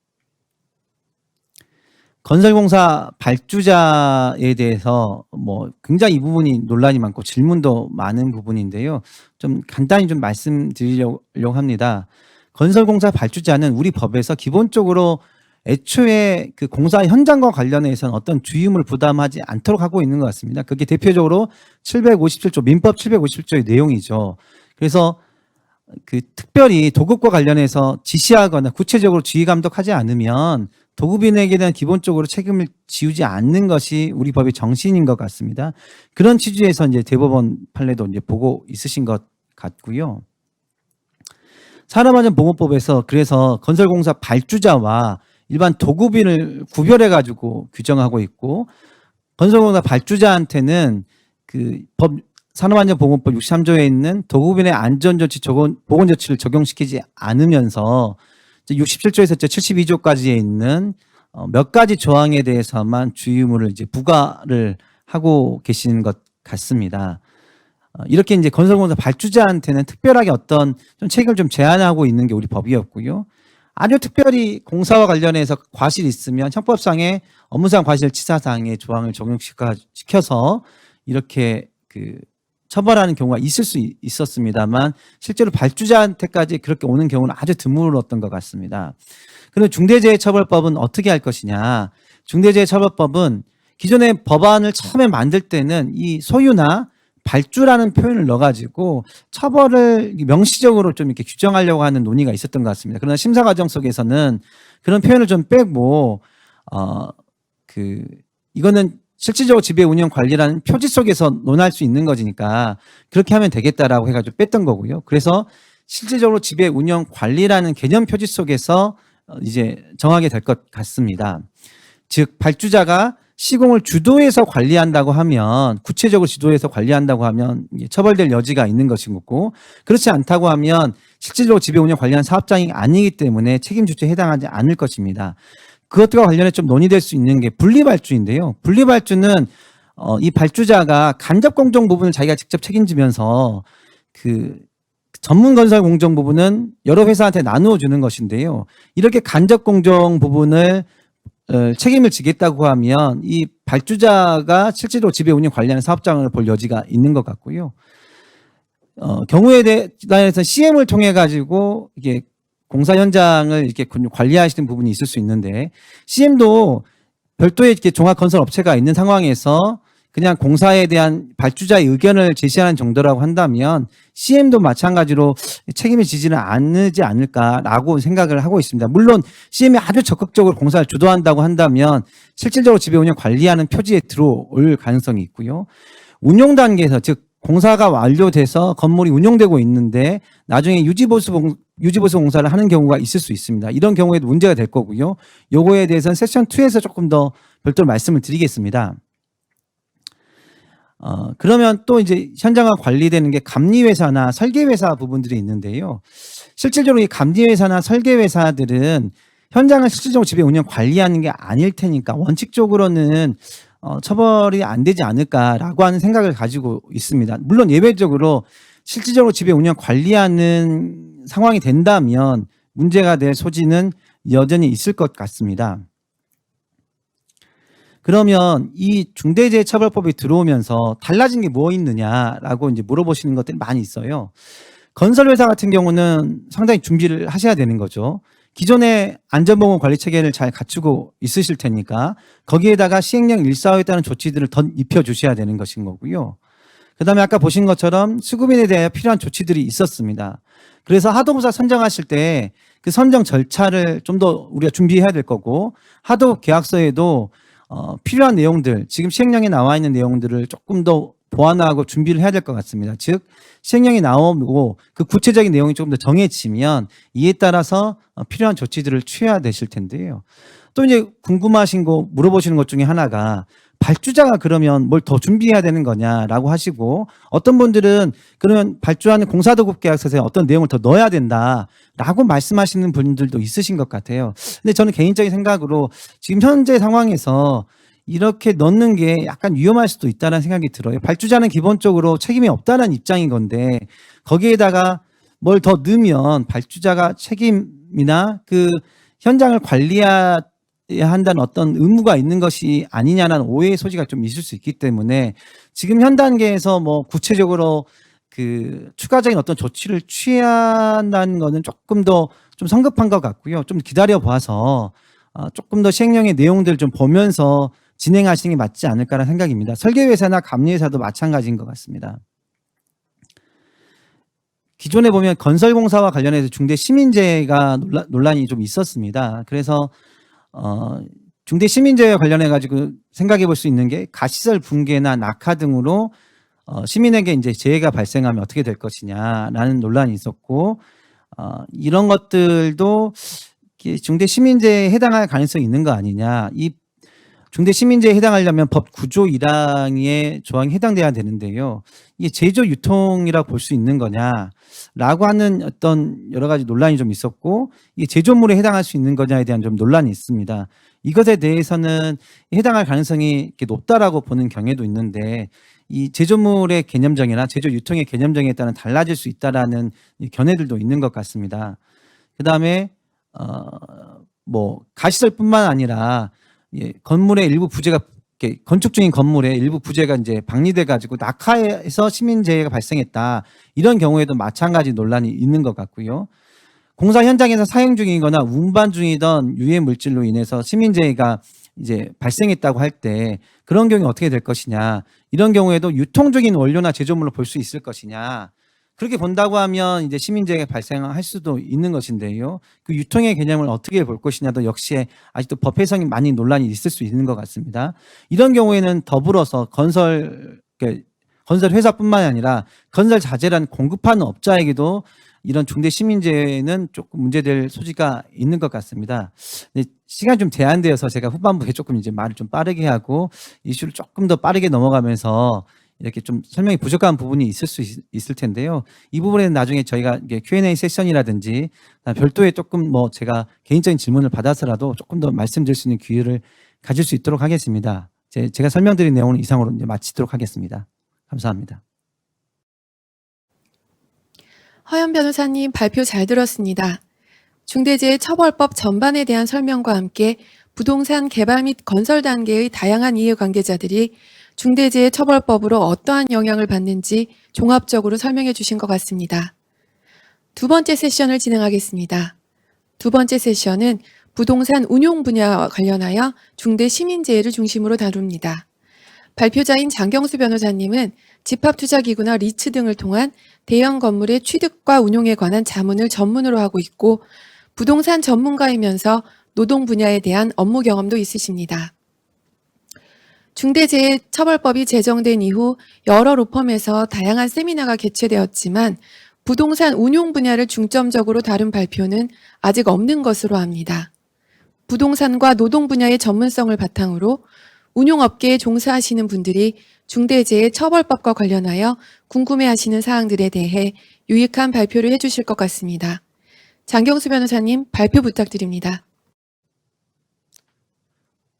건설공사 발주자에 대해서 뭐 굉장히 이 부분이 논란이 많고 질문도 많은 부분인데요. 좀 간단히 좀 말씀드리려고 합니다. 건설공사 발주자는 우리 법에서 기본적으로 애초에 그 공사 현장과 관련해서는 어떤 주임을 부담하지 않도록 하고 있는 것 같습니다. 그게 대표적으로 757조, 민법 757조의 내용이죠. 그래서 그 특별히 도급과 관련해서 지시하거나 구체적으로 지휘 감독하지 않으면 도급인에게 대한 기본적으로 책임을 지우지 않는 것이 우리 법의 정신인 것 같습니다. 그런 취지에서 이제 대법원 판례도 이제 보고 있으신 것 같고요. 산업안전보건법에서 그래서 건설공사 발주자와 일반 도급인을 구별해 가지고 규정하고 있고, 건설공사 발주자한테는 그 법 산업안전보건법 63조에 있는 도급인의 안전조치, 보건조치를 적용시키지 않으면서 67조에서 72조까지에 있는 몇 가지 조항에 대해서만 주의의무를 이제 부과를 하고 계시는 것 같습니다. 이렇게 이제 건설공사 발주자한테는 특별하게 어떤 좀 책임을 좀 제한하고 있는 게 우리 법이었고요. 아주 특별히 공사와 관련해서 과실이 있으면 형법상의 업무상 과실치사상의 조항을 적용시켜서 이렇게 처벌하는 경우가 있을 수 있었습니다만 실제로 발주자한테까지 그렇게 오는 경우는 아주 드물었던 것 같습니다. 그럼 중대재해처벌법은 어떻게 할 것이냐? 중대재해처벌법은 기존의 법안을 처음에 만들 때는 이 소유나 발주라는 표현을 넣어가지고 처벌을 명시적으로 좀 이렇게 규정하려고 하는 논의가 있었던 것 같습니다. 그러나 심사 과정 속에서는 그런 표현을 좀 빼고 이거는 실질적으로 지배 운영 관리라는 표지 속에서 논할 수 있는 것이니까 그렇게 하면 되겠다라고 해가지고 뺐던 거고요. 그래서 실질적으로 지배 운영 관리라는 개념 표지 속에서 이제 정하게 될 것 같습니다. 즉 발주자가 시공을 주도해서 관리한다고 하면, 구체적으로 주도해서 관리한다고 하면 처벌될 여지가 있는 것이고, 그렇지 않다고 하면 실질적으로 지배 운영 관리한 사업장이 아니기 때문에 책임 주체에 해당하지 않을 것입니다. 그것과 관련해 좀 논의될 수 있는 게 분리발주인데요. 분리발주는 이 발주자가 간접 공정 부분을 자기가 직접 책임지면서 그 전문 건설 공정 부분은 여러 회사한테 나누어 주는 것인데요. 이렇게 간접 공정 부분을 책임을 지겠다고 하면 이 발주자가 실제로 지배 운영 관리하는 사업장을 볼 여지가 있는 것 같고요. 경우에 대해서 CM을 통해 가지고 이게 공사 현장을 이렇게 관리하시는 부분이 있을 수 있는데, CM도 별도의 이렇게 종합 건설 업체가 있는 상황에서 그냥 공사에 대한 발주자의 의견을 제시하는 정도라고 한다면 CM도 마찬가지로 책임을 지지는 않지 않을까라고 생각을 하고 있습니다. 물론 CM이 아주 적극적으로 공사를 주도한다고 한다면 실질적으로 지배 운영 관리하는 표지에 들어올 가능성이 있고요. 운용 단계에서 즉 공사가 완료돼서 건물이 운용되고 있는데 나중에 유지보수 공사를 하는 경우가 있을 수 있습니다. 이런 경우에도 문제가 될 거고요. 요거에 대해서는 세션 2에서 조금 더 별도로 말씀을 드리겠습니다. 그러면 또 이제 현장과 관리되는 게 감리회사나 설계회사 부분들이 있는데요. 실질적으로 이 감리회사나 설계회사들은 현장을 실질적으로 지배 운영 관리하는 게 아닐 테니까 원칙적으로는 처벌이 안 되지 않을까라고 하는 생각을 가지고 있습니다. 물론 예외적으로 실질적으로 지배 운영 관리하는 상황이 된다면 문제가 될 소지는 여전히 있을 것 같습니다. 그러면 이 중대재해처벌법이 들어오면서 달라진 게 뭐 있느냐라고 이제 물어보시는 것들이 많이 있어요. 건설회사 같은 경우는 상당히 준비를 하셔야 되는 거죠. 기존의 안전보건 관리 체계를 잘 갖추고 있으실 테니까 거기에다가 시행령 145에 따른 조치들을 더 입혀주셔야 되는 것인 거고요. 그다음에 아까 보신 것처럼 수급인에 대해 필요한 조치들이 있었습니다. 그래서 하도부사 선정하실 때 그 선정 절차를 좀 더 우리가 준비해야 될 거고 하도 계약서에도 필요한 내용들, 지금 시행령에 나와 있는 내용들을 조금 더 보완하고 준비를 해야 될 것 같습니다. 즉 시행령이 나오고 그 구체적인 내용이 조금 더 정해지면 이에 따라서 필요한 조치들을 취해야 되실 텐데요. 또 이제 궁금하신 거 물어보시는 것 중에 하나가 발주자가 그러면 뭘 더 준비해야 되는 거냐라고 하시고 어떤 분들은 그러면 발주하는 공사도급 계약서에 어떤 내용을 더 넣어야 된다라고 말씀하시는 분들도 있으신 것 같아요. 근데 저는 개인적인 생각으로 지금 현재 상황에서 이렇게 넣는 게 약간 위험할 수도 있다는 생각이 들어요. 발주자는 기본적으로 책임이 없다는 입장인 건데 거기에다가 뭘 더 넣으면 발주자가 책임이나 그 현장을 관리해야 한다는 어떤 의무가 있는 것이 아니냐는 오해의 소지가 좀 있을 수 있기 때문에 지금 현 단계에서 뭐 구체적으로 그 추가적인 어떤 조치를 취한다는 거는 조금 더 좀 성급한 것 같고요. 좀 기다려 봐서 조금 더 시행령의 내용들을 좀 보면서 진행하시는 게 맞지 않을까라는 생각입니다. 설계회사나 감리회사도 마찬가지인 것 같습니다. 기존에 보면 건설공사와 관련해서 중대 시민재해가 논란이 좀 있었습니다. 그래서 중대 시민재해와 관련해 가지고 생각해 볼 수 있는 게 가시설 붕괴나 낙하 등으로 시민에게 이제 재해가 발생하면 어떻게 될 것이냐라는 논란이 있었고 이런 것들도 중대 시민재해에 해당할 가능성이 있는 거 아니냐. 이 중대 시민재해에 해당하려면 법 9조 1항의 조항이 해당돼야 되는데요. 이게 제조 유통이라고 볼 수 있는 거냐라고 하는 어떤 여러 가지 논란이 좀 있었고 이게 제조물에 해당할 수 있는 거냐에 대한 좀 논란이 있습니다. 이것에 대해서는 해당할 가능성이 높다라고 보는 경우도 있는데 이 제조물의 개념정이나 제조 유통의 개념정에 따라 달라질 수 있다라는 견해들도 있는 것 같습니다. 그다음에 뭐 가시설뿐만 아니라 건물의 일부 부재가 건축 중인 건물의 일부 부재가 이제 방리돼 가지고 낙하해서 시민재해가 발생했다. 이런 경우에도 마찬가지 논란이 있는 것 같고요. 공사 현장에서 사용 중이거나 운반 중이던 유해 물질로 인해서 시민재해가 이제 발생했다고 할 때 그런 경우에 어떻게 될 것이냐. 이런 경우에도 유통 중인 원료나 제조물로 볼 수 있을 것이냐. 그렇게 본다고 하면 이제 시민재해가 발생할 수도 있는 것인데요. 그 유통의 개념을 어떻게 볼 것이냐도 역시 아직도 법 해석이 많이 논란이 있을 수 있는 것 같습니다. 이런 경우에는 더불어서 건설 회사뿐만 아니라 건설 자재란 공급하는 업자에게도 이런 중대 시민재해는 조금 문제될 소지가 있는 것 같습니다. 시간이 좀 제한되어서 제가 후반부에 조금 이제 말을 좀 빠르게 하고 이슈를 조금 더 빠르게 넘어가면서 이렇게 좀 설명이 부족한 부분이 있을 수 있을 텐데요. 이 부분에는 나중에 저희가 Q&A 세션이라든지 별도의 조금 뭐 제가 개인적인 질문을 받아서라도 조금 더 말씀드릴 수 있는 기회를 가질 수 있도록 하겠습니다. 제가 설명드린 내용은 이상으로 이제 마치도록 하겠습니다. 감사합니다. 허연 변호사님 발표 잘 들었습니다. 중대재해처벌법 전반에 대한 설명과 함께 부동산 개발 및 건설 단계의 다양한 이해관계자들이 중대재해처벌법으로 어떠한 영향을 받는지 종합적으로 설명해 주신 것 같습니다. 두 번째 세션을 진행하겠습니다. 두 번째 세션은 부동산 운용 분야와 관련하여 중대 시민재해를 중심으로 다룹니다. 발표자인 장경수 변호사님은 집합투자기구나 리츠 등을 통한 대형 건물의 취득과 운용에 관한 자문을 전문으로 하고 있고 부동산 전문가이면서 노동 분야에 대한 업무 경험도 있으십니다. 중대재해처벌법이 제정된 이후 여러 로펌에서 다양한 세미나가 개최되었지만 부동산 운용 분야를 중점적으로 다룬 발표는 아직 없는 것으로 압니다. 부동산과 노동 분야의 전문성을 바탕으로 운용업계에 종사하시는 분들이 중대재해처벌법과 관련하여 궁금해하시는 사항들에 대해 유익한 발표를 해주실 것 같습니다. 장경수 변호사님, 발표 부탁드립니다.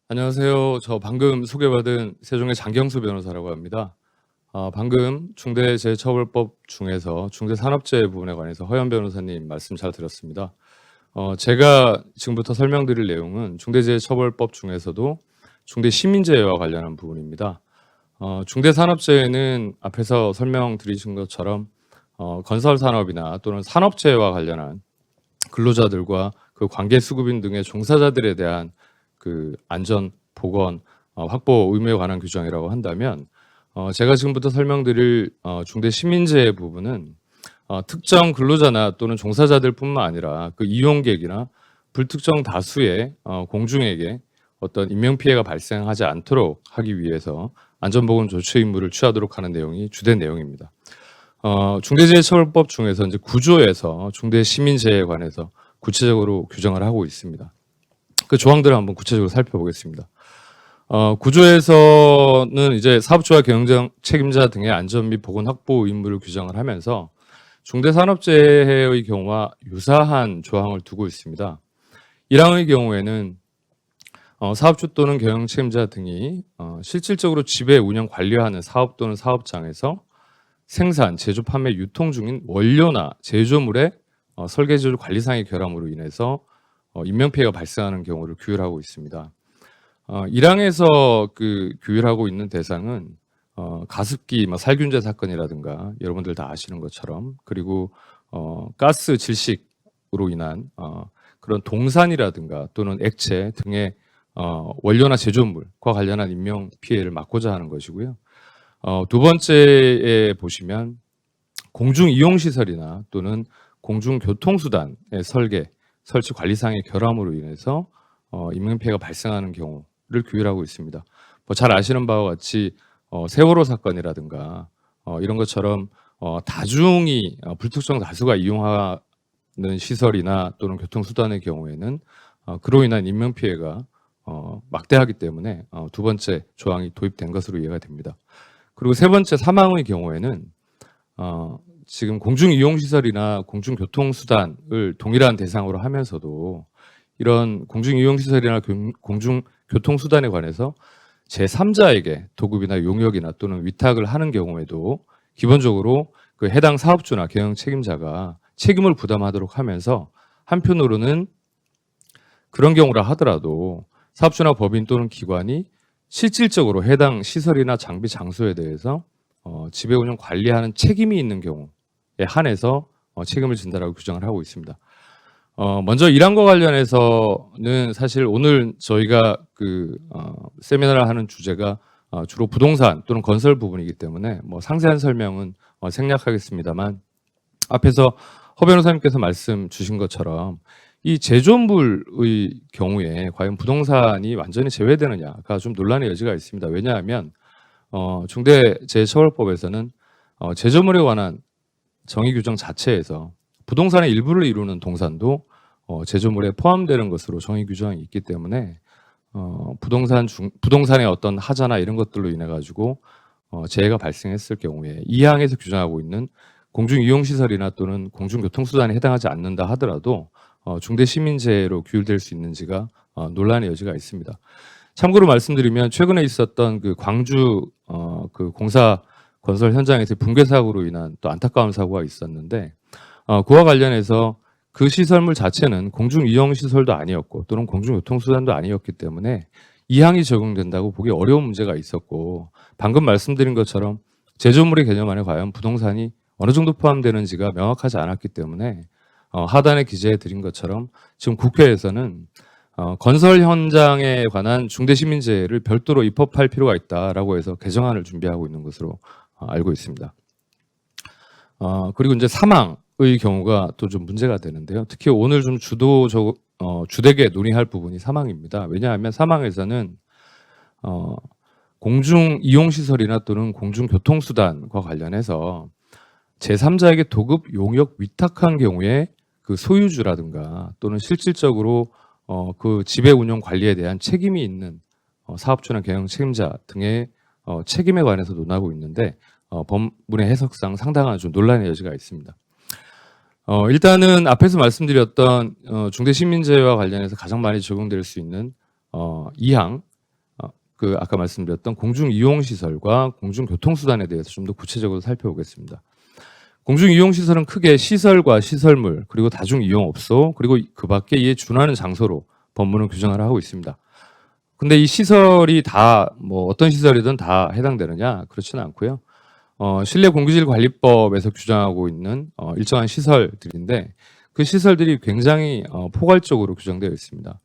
안녕하세요. 저 방금 소개받은 세종의 장경수 변호사라고 합니다. 방금 중대재해처벌법 중에서 중대산업재해 부분에 관해서 허연 변호사님 말씀 잘 들었습니다. 제가 지금부터 설명드릴 내용은 중대재해처벌법 중에서도 중대시민재해와 관련한 부분입니다. 중대산업재해는 앞에서 설명드리신 것처럼 건설산업이나 또는 산업재해와 관련한 근로자들과 그 관계수급인 등의 종사자들에 대한 그 안전, 보건, 확보 의무에 관한 규정이라고 한다면 제가 지금부터 설명드릴 중대시민재해 부분은 특정 근로자나 또는 종사자들뿐만 아니라 그 이용객이나 불특정 다수의 공중에게 어떤 인명피해가 발생하지 않도록 하기 위해서 안전보건 조치 의무를 취하도록 하는 내용이 주된 내용입니다. 중대재해처벌법 중에서 이제 9조에서 중대시민재해에 관해서 구체적으로 규정을 하고 있습니다. 그 조항들을 한번 구체적으로 살펴보겠습니다. 9조에서는 이제 사업주와 경영 책임자 등의 안전 및 보건 확보 의무를 규정을 하면서 중대산업재해의 경우와 유사한 조항을 두고 있습니다. 1항의 경우에는 사업주 또는 경영 책임자 등이 실질적으로 지배, 운영, 관리하는 사업 또는 사업장에서 생산, 제조, 판매, 유통 중인 원료나 제조물의 설계, 제조, 관리상의 결함으로 인해서 인명피해가 발생하는 경우를 규율하고 있습니다. 1항에서 그 규율하고 있는 대상은 가습기 살균제 사건이라든가 여러분들 다 아시는 것처럼, 그리고 가스 질식으로 인한 그런 동산이라든가 또는 액체 등의 원료나 제조물과 관련한 인명 피해를 막고자 하는 것이고요. 두 번째에 보시면 공중 이용 시설이나 또는 공중 교통수단의 설계, 설치 관리상의 결함으로 인해서 인명 피해가 발생하는 경우를 규율하고 있습니다. 잘 아시는 바와 같이 세월호 사건이라든가 이런 것처럼 다중이 불특정 다수가 이용하는 시설이나 또는 교통수단의 경우에는 그로 인한 인명 피해가 막대하기 때문에 두 번째 조항이 도입된 것으로 이해가 됩니다. 그리고 세 번째 3항의 경우에는 지금 공중이용시설이나 공중교통수단을 동일한 대상으로 하면서도 이런 공중이용시설이나 공중교통수단에 관해서 제3자에게 도급이나 용역이나 또는 위탁을 하는 경우에도 기본적으로 그 해당 사업주나 경영 책임자가 책임을 부담하도록 하면서, 한편으로는 그런 경우라 하더라도 사업주나 법인 또는 기관이 실질적으로 해당 시설이나 장비, 장소에 대해서 지배, 운영, 관리하는 책임이 있는 경우에 한해서 책임을 진다라고 규정을 하고 있습니다. 먼저 1항과 관련해서는 사실 오늘 저희가 그 세미나를 하는 주제가 주로 부동산 또는 건설 부분이기 때문에 상세한 설명은 생략하겠습니다만, 앞에서 허 변호사님께서 말씀 주신 것처럼 이 제조물의 경우에 과연 부동산이 완전히 제외되느냐가 좀 논란의 여지가 있습니다. 왜냐하면 중대재해처벌법에서는 제조물에 관한 정의 규정 자체에서 부동산의 일부를 이루는 동산도 제조물에 포함되는 것으로 정의 규정이 있기 때문에 부동산의 어떤 하자나 이런 것들로 인해 가지고 재해가 발생했을 경우에 이 항에서 규정하고 있는 공중이용시설이나 또는 공중교통수단에 해당하지 않는다 하더라도 중대시민재해로 규율될 수 있는지가 논란의 여지가 있습니다. 참고로 말씀드리면 최근에 있었던 그 광주 그 공사 건설 현장에서 붕괴 사고로 인한 또 안타까운 사고가 있었는데, 그와 관련해서 그 시설물 자체는 공중이용시설도 아니었고 또는 공중교통수단도 아니었기 때문에 이 항이 적용된다고 보기 어려운 문제가 있었고, 방금 말씀드린 것처럼 제조물의 개념 안에 과연 부동산이 어느 정도 포함되는지가 명확하지 않았기 때문에 하단에 기재해 드린 것처럼 지금 국회에서는 건설 현장에 관한 중대시민재해를 별도로 입법할 필요가 있다라고 해서 개정안을 준비하고 있는 것으로 알고 있습니다. 그리고 이제 사망의 경우가 또 좀 문제가 되는데요. 특히 오늘 좀 주되게 논의할 부분이 사망입니다. 왜냐하면 사망에서는 공중 이용시설이나 또는 공중교통수단과 관련해서 제3자에게 도급 용역 위탁한 경우에 그 소유주라든가 또는 실질적으로 그 지배 운영 관리에 대한 책임이 있는 사업주나 경영 책임자 등의 책임에 관해서 논하고 있는데 법문의 해석상 상당한 좀 논란의 여지가 있습니다. 일단은 앞에서 말씀드렸던 중대시민재해와 관련해서 가장 많이 적용될 수 있는 2항 그 아까 말씀드렸던 공중이용시설과 공중교통수단에 대해서 좀 더 구체적으로 살펴보겠습니다. 공중이용시설은 크게 시설과 시설물 그리고 다중이용업소 그리고 그 밖에 이에 준하는 장소로 법문은 규정을 하고 있습니다. 근데 이 시설이 다 뭐 어떤 시설이든 다 해당되느냐 그렇지는 않고요. 실내공기질관리법에서 규정하고 있는 일정한 시설들인데 그 시설들이 굉장히 포괄적으로 규정되어 있습니다.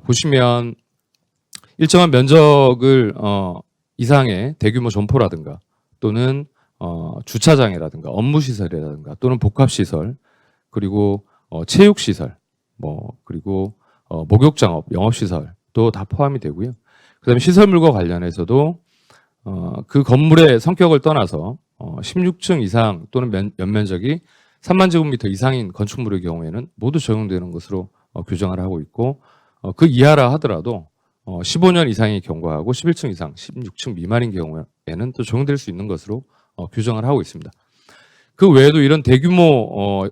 보시면 일정한 면적을 이상의 대규모 점포라든가 또는 주차장이라든가 업무시설이라든가 또는 복합시설 그리고 체육시설 그리고 목욕장업 영업시설도 다 포함이 되고요. 그다음에 시설물과 관련해서도 그 건물의 성격을 떠나서 16층 이상 또는 연면적이 3만 제곱미터 이상인 건축물의 경우에는 모두 적용되는 것으로 규정을 하고 있고 그 이하라 하더라도 15년 이상이 경과하고 11층 이상, 16층 미만인 경우에는 또 적용될 수 있는 것으로 규정을 하고 있습니다. 그 외에도 이런 대규모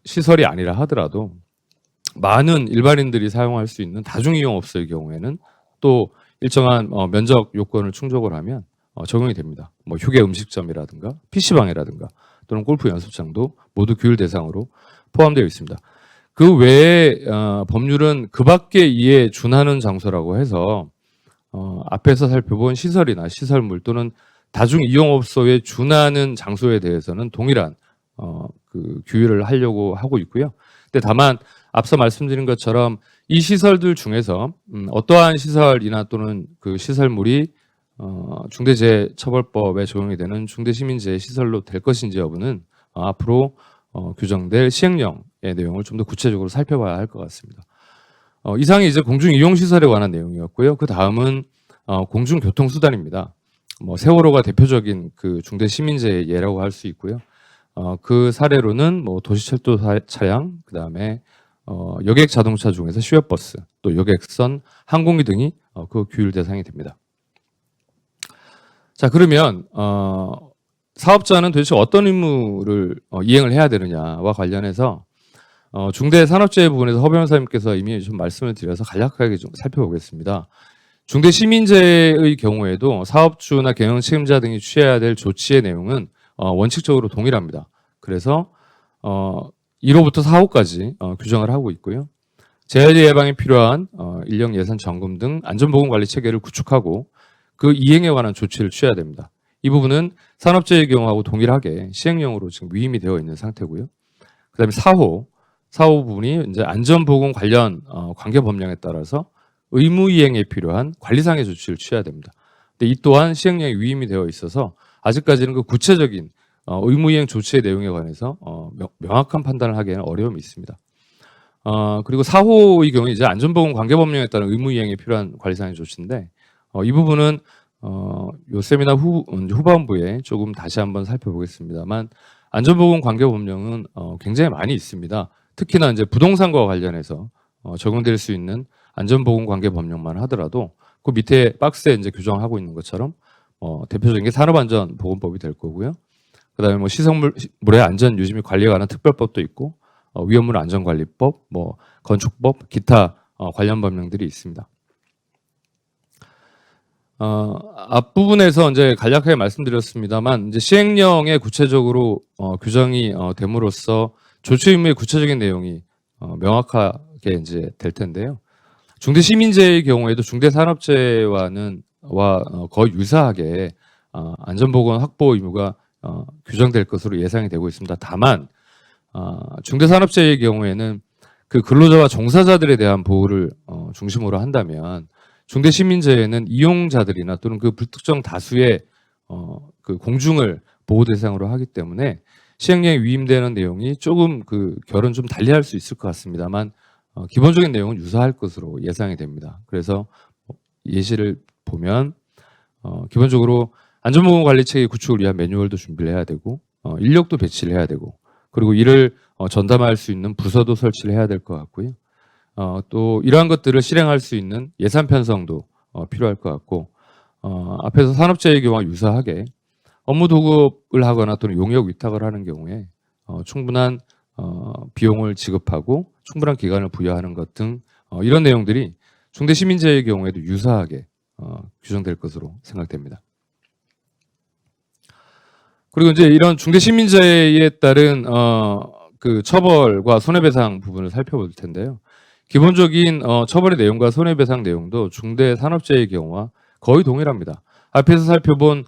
시설이 아니라 하더라도 많은 일반인들이 사용할 수 있는 다중이용업소의 경우에는 또 일정한 면적 요건을 충족을 하면 적용이 됩니다. 뭐 휴게 음식점이라든가 PC방이라든가 또는 골프 연습장도 모두 규율 대상으로 포함되어 있습니다. 그 외에 법률은 그 밖에 이에 준하는 장소라고 해서 앞에서 살펴본 시설이나 시설물 또는 다중이용업소에 준하는 장소에 대해서는 동일한 그 규율을 하려고 하고 있고요. 근데 다만 앞서 말씀드린 것처럼 이 시설들 중에서 어떠한 시설이나 또는 그 시설물이 중대재해처벌법에 적용이 되는 중대시민재해 시설로 될 것인지 여부는 앞으로 규정될 시행령의 내용을 좀 더 구체적으로 살펴봐야 할 것 같습니다. 이상이 이제 공중이용시설에 관한 내용이었고요. 그 다음은 공중교통수단입니다. 세월호가 대표적인 그 중대시민재해 예라고 할 수 있고요. 그 사례로는 도시철도 차량, 그 다음에 여객 자동차 중에서 시외버스, 또 여객선, 항공기 등이 그 규율 대상이 됩니다. 자, 그러면 사업자는 도대체 어떤 의무를 이행을 해야 되느냐와 관련해서 중대산업재해 부분에서 허 변호사님께서 이미 좀 말씀을 드려서 간략하게 좀 살펴보겠습니다. 중대시민재해의 경우에도 사업주나 경영 책임자 등이 취해야 될 조치의 내용은 원칙적으로 동일합니다. 그래서 1호부터 4호까지 규정을 하고 있고요. 재해 예방에 필요한 인력 예산 점검 등 안전보건관리 체계를 구축하고 그 이행에 관한 조치를 취해야 됩니다. 이 부분은 산업재해 경우하고 동일하게 시행령으로 지금 위임이 되어 있는 상태고요. 그다음에 4호 부분이 이제 안전보건 관련 관계법령에 따라서 의무 이행에 필요한 관리상의 조치를 취해야 됩니다. 근데 이 또한 시행령에 위임이 되어 있어서 아직까지는 그 구체적인 의무 이행 조치의 내용에 관해서 명확한 판단을 하기에는 어려움이 있습니다. 그리고 4호의 경우 이제 안전보건 관계법령에 따른 의무 이행에 필요한 관리상의 조치인데 이 부분은 요 세미나 후반부에 조금 다시 한번 살펴보겠습니다만 안전보건 관계법령은 굉장히 많이 있습니다. 특히나 이제 부동산과 관련해서 적용될 수 있는 안전보건 관계법령만 하더라도 그 밑에 박스에 이제 규정하고 있는 것처럼 대표적인 게 산업안전보건법이 될 거고요. 그다음에 뭐 시설물의 안전 유지 및 관리에 관한 특별법도 있고 위험물 안전관리법, 건축법, 기타 관련 법령들이 있습니다. 앞부분에서 이제 간략하게 말씀드렸습니다만 이제 시행령에 구체적으로 규정이 됨으로써 조치 의무의 구체적인 내용이 명확하게 이제 될 텐데요. 중대시민재해의 경우에도 중대산업재해와 거의 유사하게 안전보건 확보 의무가 규정될 것으로 예상이 되고 있습니다. 다만 중대산업재해의 경우에는 그 근로자와 종사자들에 대한 보호를 중심으로 한다면 중대 시민재해는 이용자들이나 또는 그 불특정 다수의 그 공중을 보호 대상으로 하기 때문에 시행령에 위임되는 내용이 조금 그 결은 좀 달리할 수 있을 것 같습니다만 기본적인 내용은 유사할 것으로 예상이 됩니다. 그래서 예시를 보면 기본적으로 안전보건관리체계 구축을 위한 매뉴얼도 준비를 해야 되고 인력도 배치를 해야 되고 그리고 이를 전담할 수 있는 부서도 설치를 해야 될 것 같고요. 또 이러한 것들을 실행할 수 있는 예산 편성도 필요할 것 같고 앞에서 산업재해 경우와 유사하게 업무 도급을 하거나 또는 용역 위탁을 하는 경우에 충분한 비용을 지급하고 충분한 기간을 부여하는 것 등 이런 내용들이 중대 시민재해의 경우에도 유사하게 규정될 것으로 생각됩니다. 그리고 이제 이런 중대 시민재해에 따른 그 처벌과 손해배상 부분을 살펴볼 텐데요. 기본적인 처벌의 내용과 손해배상 내용도 중대 산업재해의 경우와 거의 동일합니다. 앞에서 살펴본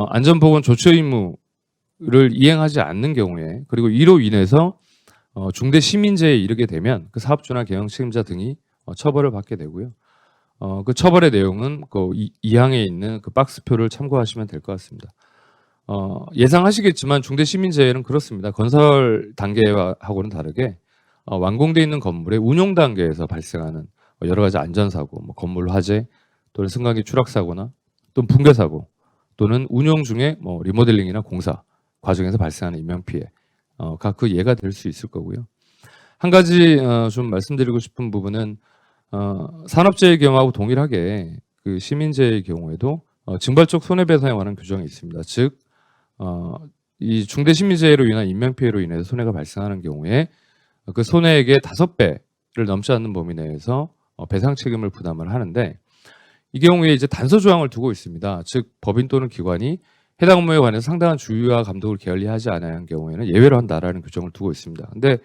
안전보건 조처 의무를 이행하지 않는 경우에 그리고 이로 인해서 중대 시민재해에 이르게 되면 그 사업주나 경영 책임자 등이 처벌을 받게 되고요. 그 처벌의 내용은 그 2항에 있는 그 박스표를 참고하시면 될 것 같습니다. 예상하시겠지만 중대 시민재해는 그렇습니다. 건설 단계하고는 다르게 완공돼 있는 건물의 운용 단계에서 발생하는 여러 가지 안전사고, 뭐 건물 화재 또는 승강기 추락사고나 또는 붕괴사고 또는 운용 중에 뭐 리모델링이나 공사 과정에서 발생하는 인명피해 각 그 예가 될 수 있을 거고요. 한 가지 좀 말씀드리고 싶은 부분은 산업재해의 경우하고 동일하게 그 시민재해의 경우에도 징벌적 손해배상에 관한 규정이 있습니다. 즉 이 중대 시민재해로 인한 인명피해로 인해서 손해가 발생하는 경우에 그 손해액의 5배를 넘지 않는 범위 내에서 배상 책임을 부담을 하는데 이 경우에 이제 단서 조항을 두고 있습니다. 즉 법인 또는 기관이 해당 업무에 관해서 상당한 주의와 감독을 게을리하지 않아야 하는 경우에는 예외로 한다라는 규정을 두고 있습니다. 근데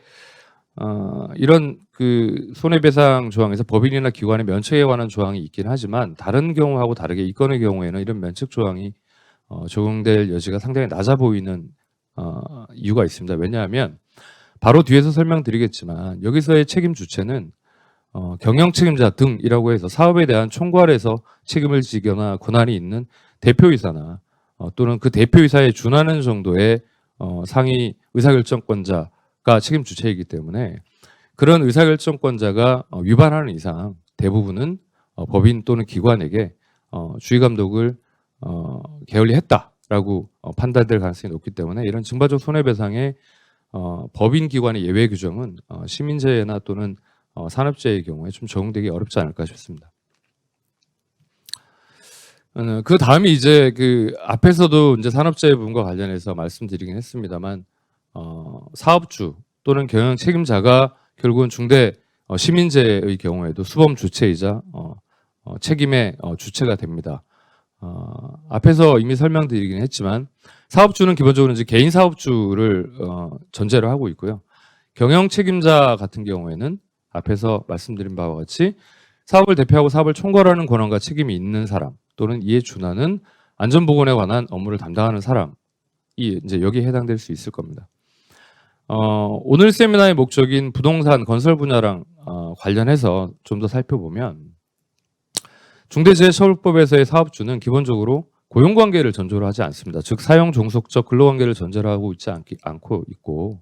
이런 그 손해배상 조항에서 법인이나 기관의 면책에 관한 조항이 있긴 하지만 다른 경우하고 다르게 이 건의 경우에는 이런 면책 조항이 적용될 여지가 상당히 낮아 보이는 이유가 있습니다. 왜냐하면 바로 뒤에서 설명드리겠지만 여기서의 책임 주체는 경영 책임자 등이라고 해서 사업에 대한 총괄해서 책임을 지거나 권한이 있는 대표이사나 또는 그 대표이사에 준하는 정도의 상위 의사결정권자가 책임 주체이기 때문에 그런 의사결정권자가 위반하는 이상 대부분은 법인 또는 기관에게 주의 감독을 게을리했다라고 판단될 가능성이 높기 때문에 이런 징벌적 손해배상의 법인 기관의 예외 규정은 시민재해나 또는 산업재해의 경우에 좀 적용되기 어렵지 않을까 싶습니다. 그 다음이 이제 그 앞에서도 이제 산업재해 부분과 관련해서 말씀드리긴 했습니다만 사업주 또는 경영 책임자가 결국은 중대 시민재해의 경우에도 수범 주체이자 책임의 주체가 됩니다. 앞에서 이미 설명드리긴 했지만 사업주는 기본적으로 이제 개인 사업주를 전제로 하고 있고요. 경영 책임자 같은 경우에는 앞에서 말씀드린 바와 같이 사업을 대표하고 사업을 총괄하는 권한과 책임이 있는 사람 또는 이에 준하는 안전보건에 관한 업무를 담당하는 사람이 이제 여기에 해당될 수 있을 겁니다. 오늘 세미나의 목적인 부동산 건설 분야랑 관련해서 좀 더 살펴보면 중대재해처벌법에서의 사업주는 기본적으로 고용관계를 전제로 하지 않습니다. 즉 사용 종속적 근로관계를 전제로 하고 않고 있고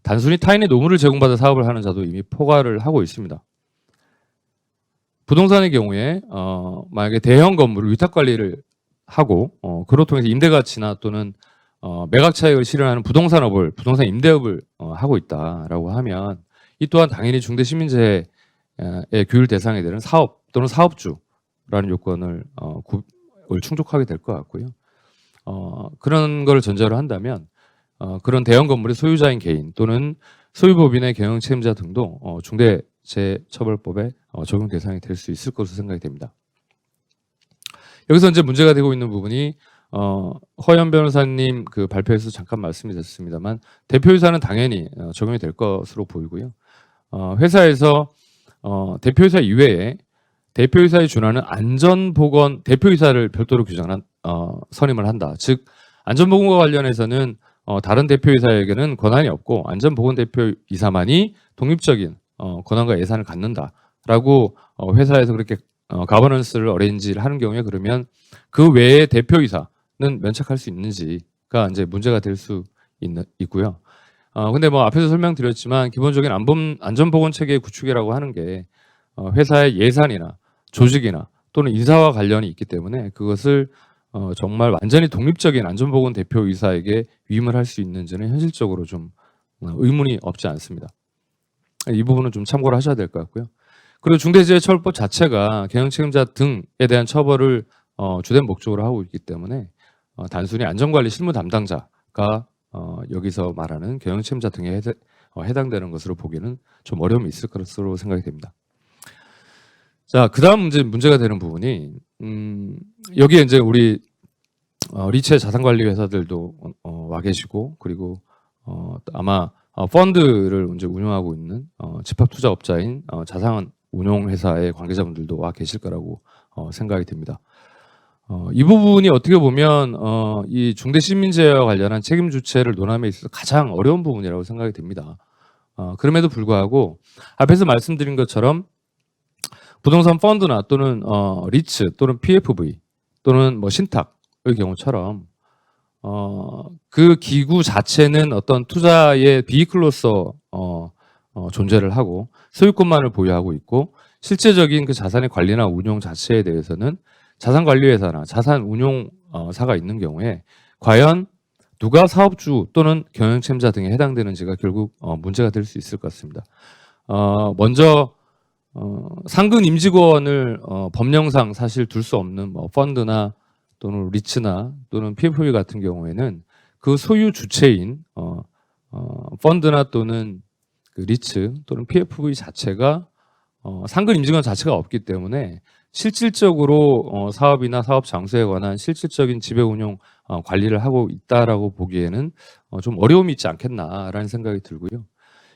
단순히 타인의 노무를 제공받아 사업을 하는 자도 이미 포괄을 하고 있습니다. 부동산의 경우에 만약에 대형 건물을 위탁 관리를 하고 그로 통해서 임대가치나 또는 매각 차익을 실현하는 부동산업을 부동산 임대업을 하고 있다라고 하면 이 또한 당연히 중대 시민재해의 규율 대상이 되는 사업 또는 사업주라는 요건을 충족하게 될 것 같고요. 그런 걸 전제로 한다면 그런 대형 건물의 소유자인 개인 또는 소유법인의 경영 책임자 등도 중대재해처벌법에 적용 대상이 될 수 있을 것으로 생각이 됩니다. 여기서 이제 문제가 되고 있는 부분이 허연 변호사님 그 발표에서 잠깐 말씀이 됐습니다만 대표이사는 당연히 적용이 될 것으로 보이고요. 회사에서 대표이사 이외에 대표이사에 준하는 안전보건 대표이사를 별도로 규정한 선임을 한다. 즉 안전보건과 관련해서는 다른 대표이사에게는 권한이 없고 안전보건 대표이사만이 독립적인 권한과 예산을 갖는다라고 회사에서 그렇게 가버넌스를 어레인지를 하는 경우에 그러면 그 외에 대표이사는 면책할 수 있는지가 이제 문제가 될 수 있고요. 근데 뭐 앞에서 설명드렸지만 기본적인 안전보건 체계 구축이라고 하는 게 회사의 예산이나 조직이나 또는 인사와 관련이 있기 때문에 그것을 정말 완전히 독립적인 안전보건 대표이사에게 위임을 할 수 있는지는 현실적으로 좀 의문이 없지 않습니다. 이 부분은 좀 참고를 하셔야 될 것 같고요. 그리고 중대재해처벌법 자체가 경영 책임자 등에 대한 처벌을 주된 목적으로 하고 있기 때문에 단순히 안전관리 실무 담당자가 여기서 말하는 경영 책임자 등에 해당되는 것으로 보기는 좀 어려움이 있을 것으로 생각이 됩니다. 자, 그다음 문제가 되는 부분이 여기에 이제 우리 리츠의 자산관리 회사들도 와 계시고 그리고 아마 펀드를 이제 운영하고 있는 집합투자업자인 자산운용회사의 관계자분들도 와 계실 거라고 생각이 됩니다. 이 부분이 어떻게 보면 이 중대시민재해와 관련한 책임 주체를 논함에 있어서 가장 어려운 부분이라고 생각이 됩니다. 그럼에도 불구하고 앞에서 말씀드린 것처럼 부동산 펀드나 또는 리츠 또는 PFV 또는 뭐 신탁의 경우처럼 그 기구 자체는 어떤 투자의 비이클로서 존재를 하고 소유권만을 보유하고 있고 실제적인 그 자산의 관리나 운용 자체에 대해서는 자산관리회사나 자산운용사가 있는 경우에 과연 누가 사업주 또는 경영책임자 등에 해당되는지가 결국 문제가 될 수 있을 것 같습니다. 먼저 상근 임직원을 법령상 사실 둘 수 없는 뭐 펀드나 또는 리츠나 또는 PFV 같은 경우에는 그 소유 주체인 펀드나 또는 그 리츠 또는 PFV 자체가 상근 임직원 자체가 없기 때문에 실질적으로 사업이나 사업 장소에 관한 실질적인 지배 운용 관리를 하고 있다라고 보기에는 좀 어려움이 있지 않겠나라는 생각이 들고요.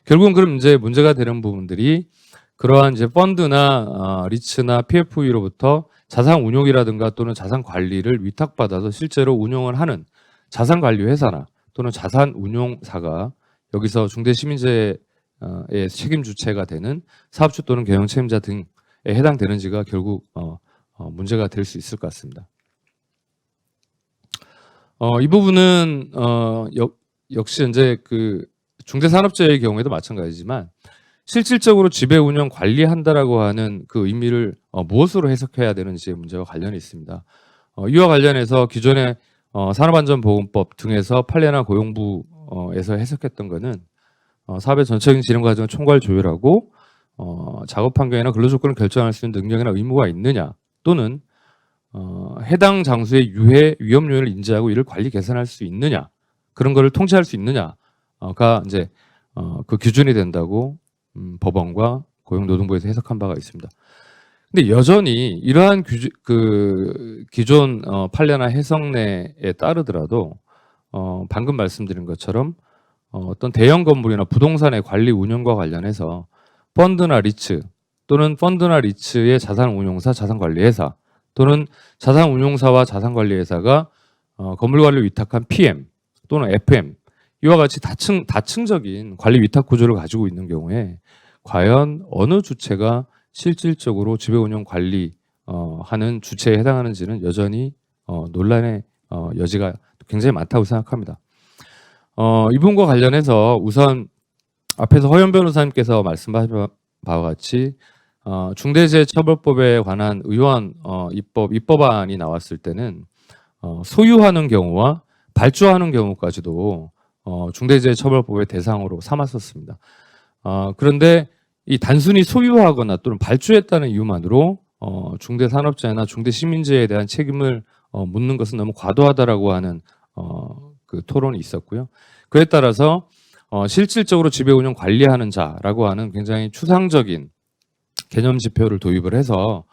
결국은 그럼 이제 문제가 되는 부분들이 그러한 이제 펀드나 리츠나 PFV로부터 자산 운용이라든가 또는 자산 관리를 위탁받아서 실제로 운용을 하는 자산 관리 회사나 또는 자산 운용사가 여기서 중대시민재해의 책임 주체가 되는 사업주 또는 경영 책임자 등에 해당되는지가 결국 문제가 될 수 있을 것 같습니다. 이 부분은 역시 이제 그 중대산업재해의 경우에도 마찬가지지만 실질적으로 지배 운영 관리한다라고 하는 그 의미를 무엇으로 해석해야 되는지의 문제와 관련이 있습니다. 이와 관련해서 기존의 산업안전보건법 등에서 판례나 고용부에서 해석했던 것은 사업의 전체적인 진행 과정을 총괄 조율하고 작업 환경이나 근로 조건을 결정할 수 있는 능력이나 의무가 있느냐 또는 해당 장소의 유해 위험 요인을 인지하고 이를 관리 개선할 수 있느냐 그런 거를 통제할 수 있느냐가 이제 그 기준이 된다고 법원과 고용노동부에서 해석한 바가 있습니다. 근데 여전히 이러한 기존 판례나 해석내에 따르더라도 방금 말씀드린 것처럼 어떤 대형 건물이나 부동산의 관리 운영과 관련해서 펀드나 리츠 또는 펀드나 리츠의 자산운용사, 자산관리회사 또는 자산운용사와 자산관리회사가 건물관리를 위탁한 PM 또는 FM 이와 같이 다층적인 관리 위탁 구조를 가지고 있는 경우에 과연 어느 주체가 실질적으로 지배운영 관리 하는 주체에 해당하는지는 여전히 논란의 여지가 굉장히 많다고 생각합니다. 이 부분과 관련해서 우선 앞에서 허연 변호사님께서 말씀하신 바와 같이 중대재해처벌법에 관한 의원 입법안이 나왔을 때는 소유하는 경우와 발주하는 경우까지도 중대재해처벌법의 대상으로 삼았었습니다. 그런데 이 단순히 소유하거나 또는 발주했다는 이유만으로 중대산업재해나 중대시민재해에 대한 책임을 묻는 것은 너무 과도하다라고 하는 그 토론이 있었고요. 그에 따라서 실질적으로 지배운영 관리하는 자라고 하는 굉장히 추상적인 개념 지표를 도입을 해서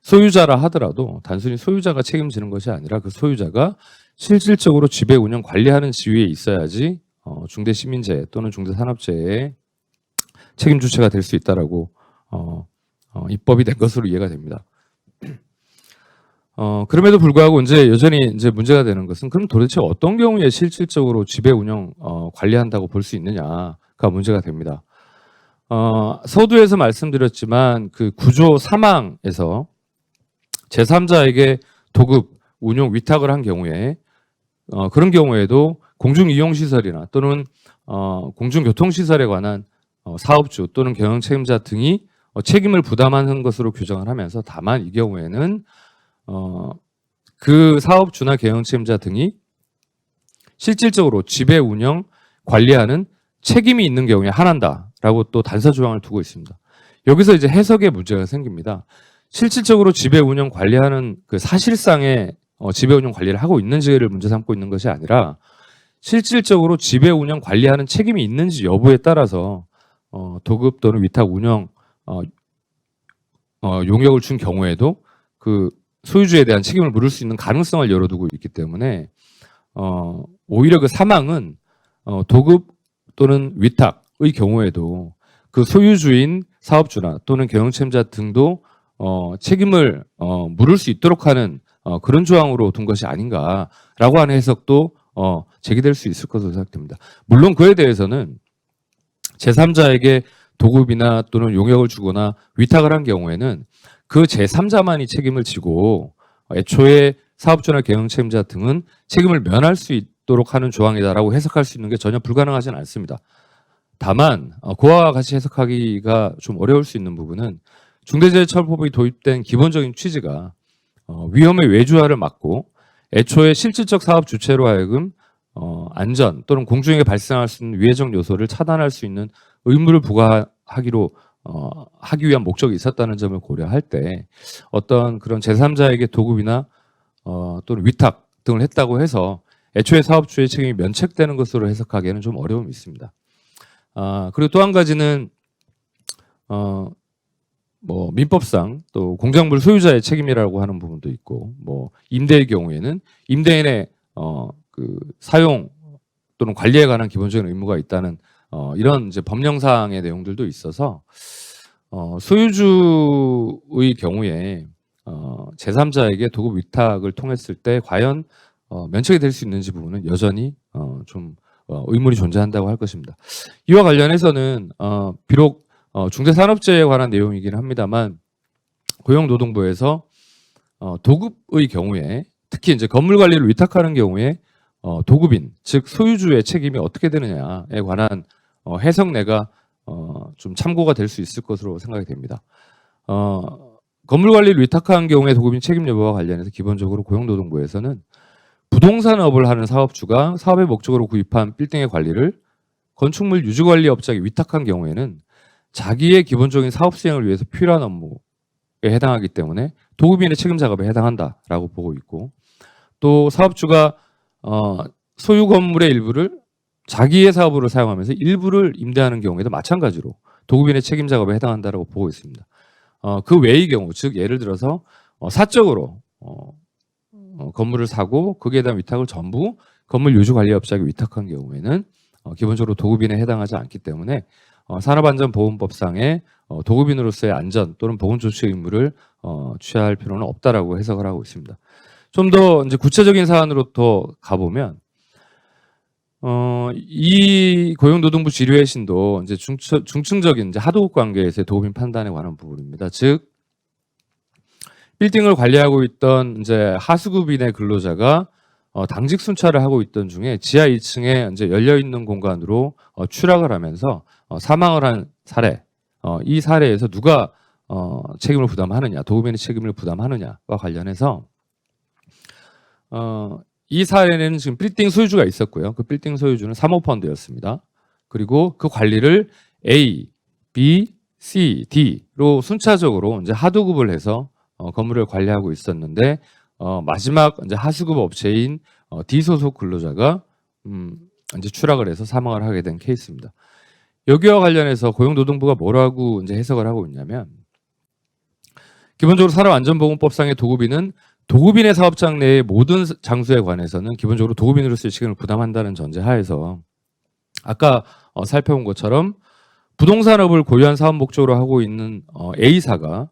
소유자라 하더라도 단순히 소유자가 책임지는 것이 아니라 그 소유자가 실질적으로 지배운영 관리하는 지위에 있어야지 중대시민재해 또는 중대산업재해의 책임 주체가 될 수 있다라고 입법이 된 것으로 이해가 됩니다. 그럼에도 불구하고 이제 여전히 이제 문제가 되는 것은 그럼 도대체 어떤 경우에 실질적으로 지배 운영 관리한다고 볼 수 있느냐가 문제가 됩니다. 서두에서 말씀드렸지만 그 구조 사망에서 제3자에게 도급, 운용, 위탁을 한 경우에 그런 경우에도 공중이용시설이나 또는 공중교통시설에 관한 사업주 또는 경영 책임자 등이 책임을 부담하는 것으로 규정을 하면서 다만 이 경우에는 그 사업주나 경영 책임자 등이 실질적으로 지배, 운영, 관리하는 책임이 있는 경우에 한한다라고 또 단서 조항을 두고 있습니다. 여기서 이제 해석에 문제가 생깁니다. 실질적으로 지배, 운영, 관리하는 그 사실상의 지배, 운영, 관리를 하고 있는지를 문제 삼고 있는 것이 아니라 실질적으로 지배, 운영, 관리하는 책임이 있는지 여부에 따라서 도급 또는 위탁, 운영 용역을 준 경우에도 그 소유주에 대한 책임을 물을 수 있는 가능성을 열어두고 있기 때문에 오히려 그 사망은 도급 또는 위탁의 경우에도 그 소유주인 사업주나 또는 경영책임자 등도 책임을 물을 수 있도록 하는 그런 조항으로 둔 것이 아닌가라고 하는 해석도 제기될 수 있을 것으로 생각됩니다. 물론 그에 대해서는 제3자에게 도급이나 또는 용역을 주거나 위탁을 한 경우에는 그 제3자만이 책임을 지고 애초에 사업주나 경영 책임자 등은 책임을 면할 수 있도록 하는 조항이다라고 해석할 수 있는 게 전혀 불가능하지는 않습니다. 다만 그와 같이 해석하기가 좀 어려울 수 있는 부분은 중대재해처벌법이 도입된 기본적인 취지가 위험의 외주화를 막고 애초에 실질적 사업 주체로 하여금 안전 또는 공중에게 발생할 수 있는 위해적 요소를 차단할 수 있는 의무를 부과하기로 하기 위한 목적이 있었다는 점을 고려할 때 어떤 그런 제3자에게 도급이나 또는 위탁 등을 했다고 해서 애초에 사업주의 책임이 면책되는 것으로 해석하기에는 좀 어려움이 있습니다. 그리고 또 한 가지는 뭐 민법상 또 공작물 소유자의 책임이라고 하는 부분도 있고 뭐 임대의 경우에는 임대인의 그 사용 또는 관리에 관한 기본적인 의무가 있다는 이런 이제 법령상의 내용들도 있어서 소유주의 경우에 제3자에게 도급 위탁을 통했을 때 과연 면책이 될 수 있는지 부분은 여전히 좀 의문이 존재한다고 할 것입니다. 이와 관련해서는 비록 중대산업재해에 관한 내용이긴 합니다만 고용노동부에서 도급의 경우에 특히 이제 건물 관리를 위탁하는 경우에 도급인 즉 소유주의 책임이 어떻게 되느냐에 관한 해석내가 좀 참고가 될 수 있을 것으로 생각이 됩니다. 건물 관리를 위탁한 경우에 도급인 책임 여부와 관련해서 기본적으로 고용노동부에서는 부동산업을 하는 사업주가 사업의 목적으로 구입한 빌딩의 관리를 건축물 유지관리업자에게 위탁한 경우에는 자기의 기본적인 사업 수행을 위해서 필요한 업무에 해당하기 때문에 도급인의 책임 작업에 해당한다라고 보고 있고 또 사업주가 소유 건물의 일부를 자기의 사업으로 사용하면서 일부를 임대하는 경우에도 마찬가지로 도급인의 책임 작업에 해당한다라고 보고 있습니다. 그 외의 경우 즉 예를 들어서 사적으로 건물을 사고 거기에 대한 위탁을 전부 건물 유지관리업자에게 위탁한 경우에는 기본적으로 도급인에 해당하지 않기 때문에 산업안전보건법상의 도급인으로서의 안전 또는 보건조치 의무를 취할 필요는 없다라고 해석을 하고 있습니다. 좀 더 이제 구체적인 사안으로 더 가보면 이 고용노동부 지류회신도 이제 중층적인 이제 하도급 관계에서의 도급인 판단에 관한 부분입니다. 즉 빌딩을 관리하고 있던 이제 하수급인의 근로자가 당직 순찰을 하고 있던 중에 지하 2층에 이제 열려 있는 공간으로 추락을 하면서 사망을 한 사례, 이 사례에서 누가 책임을 부담하느냐, 도급인의 책임을 부담하느냐와 관련해서 이 사례는 지금 빌딩 소유주가 있었고요. 그 빌딩 소유주는 사모펀드였습니다. 그리고 그 관리를 A, B, C, D로 순차적으로 이제 하도급을 해서 건물을 관리하고 있었는데 마지막 이제 하수급 업체인 D 소속 근로자가 이제 추락을 해서 사망을 하게 된 케이스입니다. 여기와 관련해서 고용노동부가 뭐라고 이제 해석을 하고 있냐면 기본적으로 산업안전보건법상의 도급인은 도급인의 사업장 내의 모든 장소에 관해서는 기본적으로 도급인으로서의 책임을 부담한다는 전제하에서 아까 살펴본 것처럼 부동산업을 고유한 사업 목적으로 하고 있는 A사가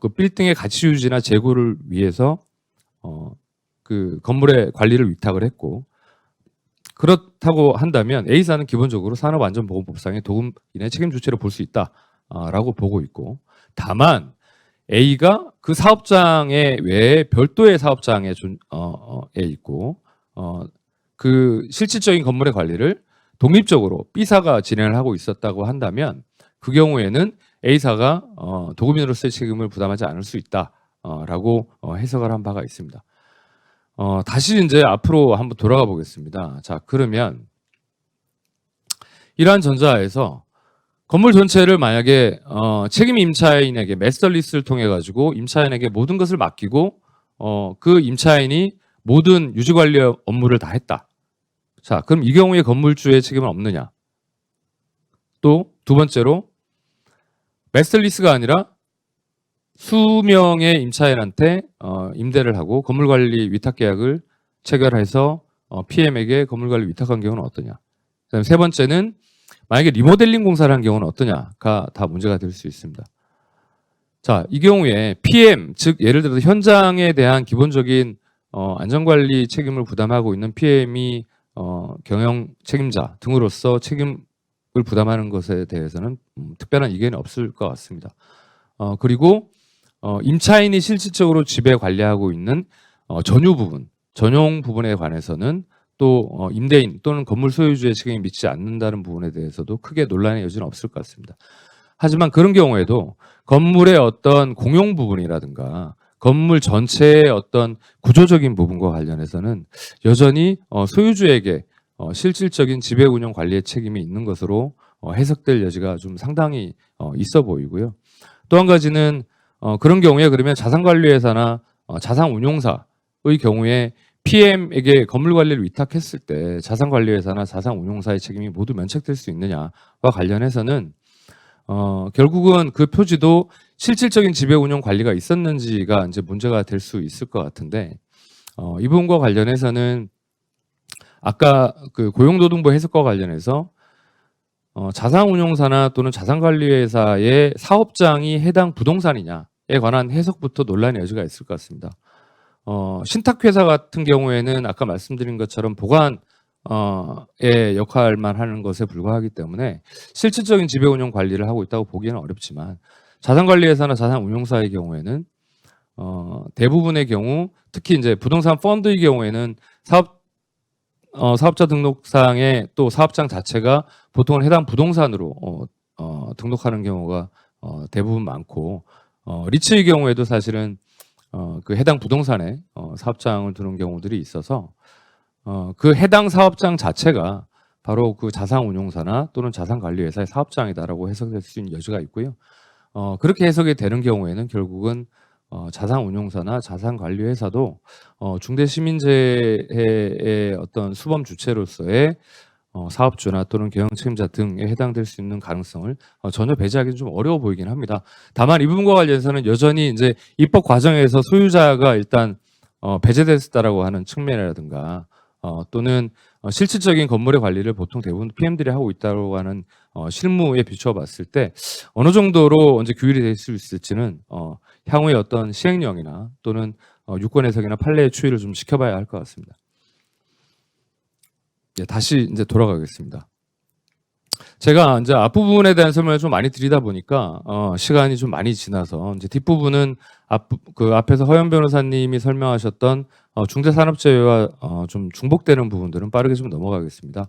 그 빌딩의 가치 유지나 재고를 위해서 그 건물의 관리를 위탁을 했고 그렇다고 한다면 A사는 기본적으로 산업안전보건법상의 도금인의 책임 주체로 볼 수 있다라고 보고 있고, 다만 A가 그 사업장에 외에 별도의 사업장에 있고 그 실질적인 건물의 관리를 독립적으로 B사가 진행을 하고 있었다고 한다면 그 경우에는 A사가 도금인으로서의 책임을 부담하지 않을 수 있다라고 해석을 한 바가 있습니다. 다시 이제 앞으로 한번 돌아가 보겠습니다. 자, 그러면 이러한 전자에서 건물 전체를 만약에 책임 임차인에게 매스터 리스를 통해 가지고 임차인에게 모든 것을 맡기고 그 임차인이 모든 유지 관리 업무를 다 했다. 자, 그럼 이 경우에 건물주의 책임은 없느냐? 또 두 번째로 매스터 리스가 아니라 수명의 임차인한테 임대를 하고 건물관리 위탁계약을 체결해서 PM에게 건물관리 위탁한 경우는 어떠냐. 그다음에 세 번째는 만약에 리모델링 공사를 한 경우는 어떠냐가 다 문제가 될 수 있습니다. 자, 이 경우에 PM, 즉 예를 들어서 현장에 대한 기본적인 안전관리 책임을 부담하고 있는 PM이 경영 책임자 등으로서 책임을 부담하는 것에 대해서는 특별한 이견이 없을 것 같습니다. 그리고 임차인이 실질적으로 지배 관리하고 있는 전용 부분에 관해서는 또 임대인 또는 건물 소유주의 책임이 미치지 않는다는 부분에 대해서도 크게 논란의 여지는 없을 것 같습니다. 하지만 그런 경우에도 건물의 어떤 공용 부분이라든가 건물 전체의 어떤 구조적인 부분과 관련해서는 여전히 소유주에게 실질적인 지배 운영 관리의 책임이 있는 것으로 해석될 여지가 좀 상당히 있어 보이고요. 또 한 가지는 그런 경우에 그러면 자산관리회사나 자산운용사의 경우에 PM에게 건물 관리를 위탁했을 때 자산관리회사나 자산운용사의 책임이 모두 면책될 수 있느냐와 관련해서는 결국은 그 표지도 실질적인 지배 운영 관리가 있었는지가 이제 문제가 될 수 있을 것 같은데 이 부분과 관련해서는 아까 그 고용노동부 해석과 관련해서 자산운용사나 또는 자산관리회사의 사업장이 해당 부동산이냐에 관한 해석부터 논란의 여지가 있을 것 같습니다. 신탁회사 같은 경우에는 아까 말씀드린 것처럼 보관의 역할만 하는 것에 불과하기 때문에 실질적인 지배운영 관리를 하고 있다고 보기에는 어렵지만 자산관리회사나 자산운용사의 경우에는 대부분의 경우 특히 이제 부동산 펀드의 경우에는 사업자 등록상에 또 사업장 자체가 보통은 해당 부동산으로 등록하는 경우가 대부분 많고 리츠의 경우에도 사실은 그 해당 부동산에 사업장을 두는 경우들이 있어서 그 해당 사업장 자체가 바로 그 자산운용사나 또는 자산관리회사의 사업장이다라고 해석될 수 있는 여지가 있고요. 그렇게 해석이 되는 경우에는 결국은 자산운용사나 자산관리회사도 중대시민재해의 어떤 수범 주체로서의 사업주나 또는 경영 책임자 등에 해당될 수 있는 가능성을 전혀 배제하기는 좀 어려워 보이긴 합니다. 다만 이 부분과 관련해서는 여전히 이제 입법 과정에서 소유자가 일단 배제됐다라고 하는 측면이라든가 또는 실질적인 건물의 관리를 보통 대부분 PM들이 하고 있다고 하는 실무에 비추어 봤을 때 어느 정도로 이제 규율이 될 수 있을지는 향후의 어떤 시행령이나 또는 유권 해석이나 판례의 추이를 좀 지켜봐야 할 것 같습니다. 네, 다시 이제 돌아가겠습니다. 제가 이제 앞부분에 대한 설명을 좀 많이 드리다 보니까 시간이 좀 많이 지나서 이제 뒷부분은 앞에서 허연 변호사님이 설명하셨던 중대산업재해와 좀 중복되는 부분들은 빠르게 좀 넘어가겠습니다.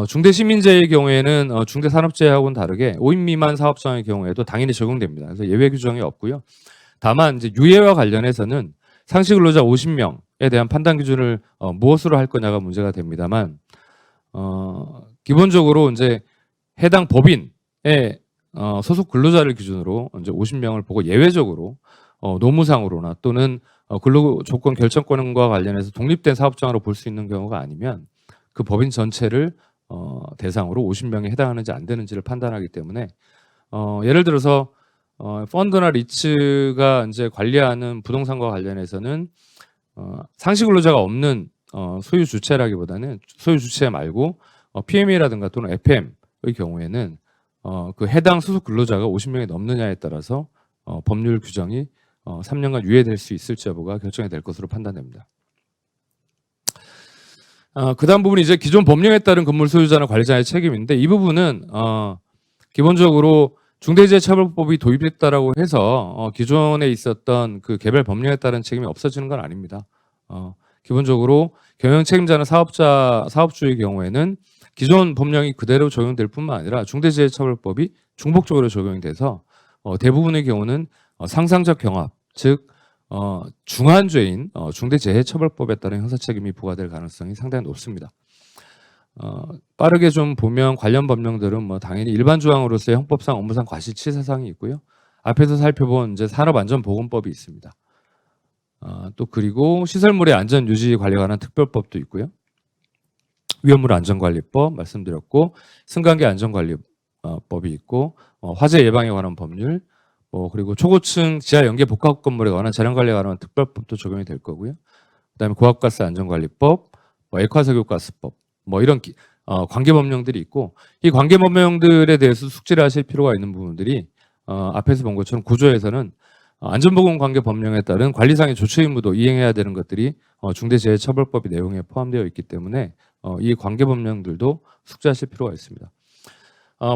중대시민재해의 경우에는 중대산업재해하고는 다르게 5인 미만 사업장의 경우에도 당연히 적용됩니다. 그래서 예외 규정이 없고요. 다만 이제 유예와 관련해서는 상시근로자 50명에 대한 판단 기준을 무엇으로 할 거냐가 문제가 됩니다만 기본적으로 이제 해당 법인의 소속 근로자를 기준으로 이제 50명을 보고 예외적으로 노무상으로나 또는 근로조건 결정권과 관련해서 독립된 사업장으로 볼 수 있는 경우가 아니면 그 법인 전체를 대상으로 50명에 해당하는지 안 되는지를 판단하기 때문에 예를 들어서 펀드나 리츠가 이제 관리하는 부동산과 관련해서는 상시 근로자가 없는 소유 주체라기보다는 소유 주체 말고 PM이라든가 또는 FM의 경우에는 그 해당 소속 근로자가 50명이 넘느냐에 따라서 법률 규정이 3년간 유예될 수 있을지 여부가 결정이 될 것으로 판단됩니다. 그다음 부분이 이제 기존 법령에 따른 건물 소유자나 관리자의 책임인데 이 부분은 기본적으로 중대재해처벌법이 도입됐다라고 해서 기존에 있었던 그 개별 법령에 따른 책임이 없어지는 건 아닙니다. 기본적으로 경영 책임자나 사업주의 경우에는 기존 법령이 그대로 적용될 뿐만 아니라 중대재해처벌법이 중복적으로 적용이 돼서 대부분의 경우는 상상적 경합, 즉 중한죄인 중대재해처벌법에 따른 형사책임이 부과될 가능성이 상당히 높습니다. 빠르게 좀 보면 관련 법령들은 뭐 당연히 일반 조항으로서의 형법상 업무상 과실치사상이 있고요. 앞에서 살펴본 이제 산업안전보건법이 있습니다. 또 그리고 시설물의 안전 유지 관리에 관한 특별법도 있고요. 위험물 안전관리법 말씀드렸고 승강기 안전관리법이 있고 화재 예방에 관한 법률 그리고 초고층 지하 연계 복합 건물에 관한 재난관리에 관한 특별법도 적용이 될 거고요. 그다음에 고압가스 안전관리법, 액화석유가스법 이런 관계 법령들이 있고 이 관계 법령들에 대해서 숙지를 하실 필요가 있는 부분들이 앞에서 본 것처럼 구조에서는 안전보건 관계 법령에 따른 관리상의 조처 의무도 이행해야 되는 것들이 중대재해처벌법의 내용에 포함되어 있기 때문에 이 관계 법령들도 숙지하실 필요가 있습니다.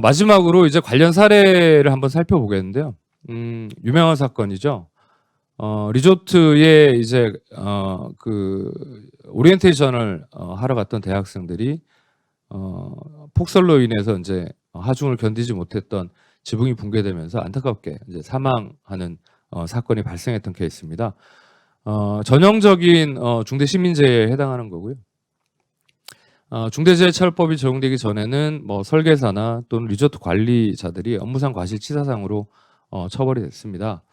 마지막으로 이제 관련 사례를 한번 살펴보겠는데요. 유명한 사건이죠. 리조트에 이제 그 오리엔테이션을 하러 갔던 대학생들이 폭설로 인해서 이제 하중을 견디지 못했던 지붕이 붕괴되면서 안타깝게 이제 사망하는 사건이 발생했던 케이스입니다. 전형적인 중대시민재해에 해당하는 거고요. 중대재해처벌법이 적용되기 전에는 뭐 설계사나 또는 리조트 관리자들이 업무상 과실치사상으로 처벌이 됐습니다.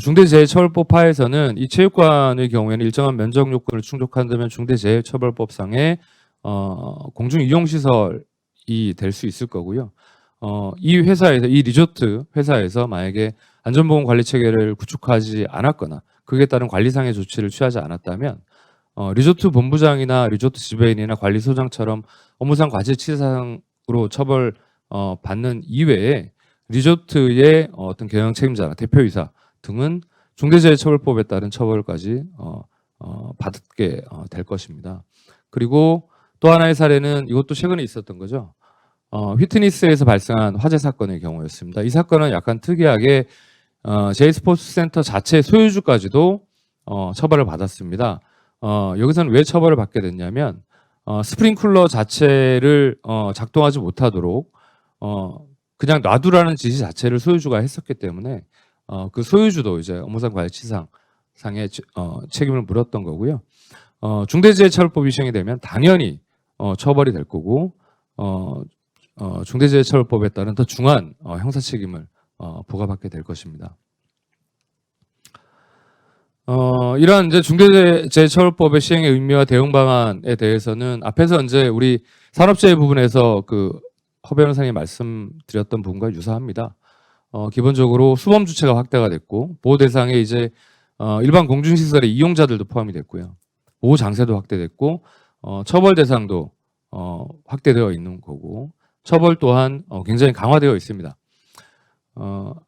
중대재해처벌법 하에서는 이 체육관의 경우에는 일정한 면적 요건을 충족한다면 중대재해처벌법상의 공중이용시설이 될 수 있을 거고요. 이 회사에서 이 리조트 회사에서 만약에 안전보건 관리 체계를 구축하지 않았거나 그에 따른 관리상의 조치를 취하지 않았다면 리조트 본부장이나 리조트 지배인이나 관리소장처럼 업무상 과실치사상으로 처벌 받는 이외에 리조트의 어떤 경영 책임자나 대표이사 등은 중대재해처벌법에 따른 처벌까지 받게 될 것입니다. 그리고 또 하나의 사례는 이것도 최근에 있었던 거죠. 휘트니스에서 발생한 화재 사건의 경우였습니다. 이 사건은 약간 특이하게 J스포츠센터 자체 소유주까지도 처벌을 받았습니다. 여기서는 왜 처벌을 받게 됐냐면 스프링클러 자체를 작동하지 못하도록 그냥 놔두라는 지시 자체를 소유주가 했었기 때문에 그 소유주도 이제 업무상 과실치사상의 책임을 물었던 거고요. 중대재해처벌법이 시행이 되면 당연히 처벌이 될 거고 중대재해처벌법에 따른 더 중한 형사 책임을 부과받게 될 것입니다. 이러한 이제 중대재해처벌법의 시행의 의미와 대응 방안에 대해서는 앞에서 이제 우리 산업재해 부분에서 그 허 변호사님이 말씀드렸던 부분과 유사합니다. 기본적으로 수범 주체가 확대가 됐고 보호 대상에 이제 일반 공중시설의 이용자들도 포함이 됐고요. 보호 장세도 확대됐고 처벌 대상도 확대되어 있는 거고 처벌 또한 굉장히 강화되어 있습니다.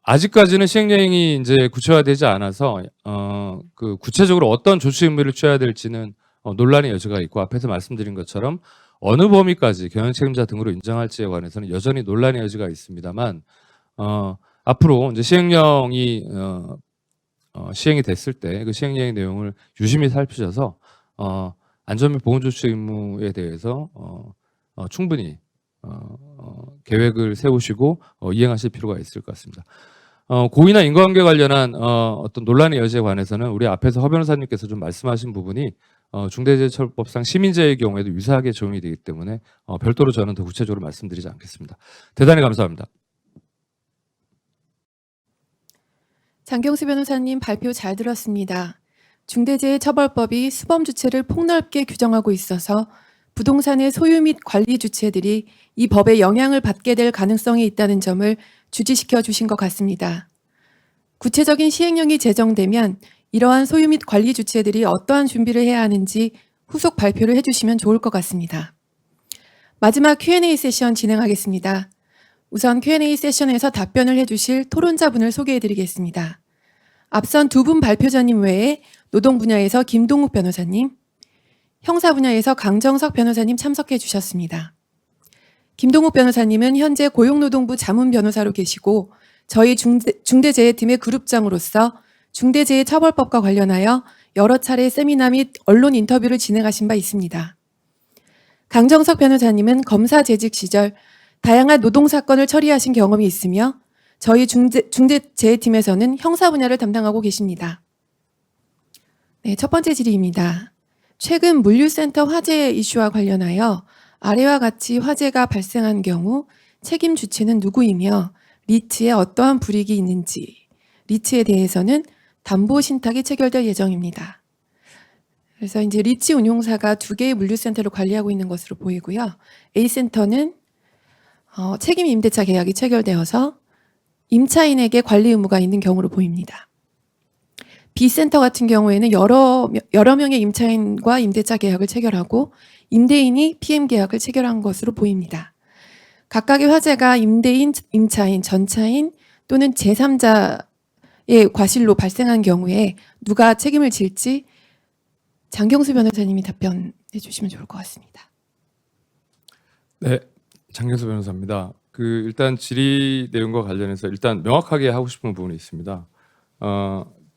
아직까지는 시행령이 이제 구체화되지 않아서 그 구체적으로 어떤 조치 의무를 취해야 될지는 논란의 여지가 있고 앞에서 말씀드린 것처럼 어느 범위까지 경영 책임자 등으로 인정할지에 관해서는 여전히 논란의 여지가 있습니다만 앞으로 이제 시행령이 시행이 됐을 때 그 시행령의 내용을 유심히 살피셔서 안전 및 보건 조치 의무에 대해서 충분히 계획을 세우시고 이행하실 필요가 있을 것 같습니다. 고의나 인과관계 관련한 어떤 논란의 여지에 관해서는 우리 앞에서 허 변호사님께서 좀 말씀하신 부분이 중대재해처벌법상 시민재해의 경우에도 유사하게 적용이 되기 때문에 별도로 저는 더 구체적으로 말씀드리지 않겠습니다. 대단히 감사합니다. 장경수 변호사님 발표 잘 들었습니다. 중대재해처벌법이 수범 주체를 폭넓게 규정하고 있어서 부동산의 소유 및 관리 주체들이 이 법에 영향을 받게 될 가능성이 있다는 점을 주지시켜 주신 것 같습니다. 구체적인 시행령이 제정되면 이러한 소유 및 관리 주체들이 어떠한 준비를 해야 하는지 후속 발표를 해주시면 좋을 것 같습니다. 마지막 Q&A 세션 진행하겠습니다. 우선 Q&A 세션에서 답변을 해주실 토론자분을 소개해드리겠습니다. 앞선 두 분 발표자님 외에 노동 분야에서 김동욱 변호사님, 형사 분야에서 강정석 변호사님 참석해 주셨습니다. 김동욱 변호사님은 현재 고용노동부 자문 변호사로 계시고 저희 중대재해팀의 그룹장으로서 중대재해처벌법과 관련하여 여러 차례 세미나 및 언론 인터뷰를 진행하신 바 있습니다. 강정석 변호사님은 검사 재직 시절 다양한 노동사건을 처리하신 경험이 있으며 저희 중대재해팀에서는 형사 분야를 담당하고 계십니다. 네, 첫 번째 질의입니다. 최근 물류센터 화재 이슈와 관련하여 아래와 같이 화재가 발생한 경우 책임 주체는 누구이며 리츠에 어떠한 불이익이 있는지, 리츠에 대해서는 담보 신탁이 체결될 예정입니다. 그래서 이제 리츠 운용사가 2개의 물류센터를 관리하고 있는 것으로 보이고요. A센터는 책임 임대차 계약이 체결되어서 임차인에게 관리 의무가 있는 경우로 보입니다. B센터 같은 경우에는 여러 명의 임차인과 임대차 계약을 체결하고 임대인이 PM 계약을 체결한 것으로 보입니다. 각각의 화재가 임대인, 임차인, 전차인 또는 제3자의 과실로 발생한 경우에 누가 책임을 질지 장경수 변호사님이 답변해 주시면 좋을 것 같습니다. 네, 장경수 변호사입니다. 일단 질의 내용과 관련해서 일단 명확하게 하고 싶은 부분이 있습니다.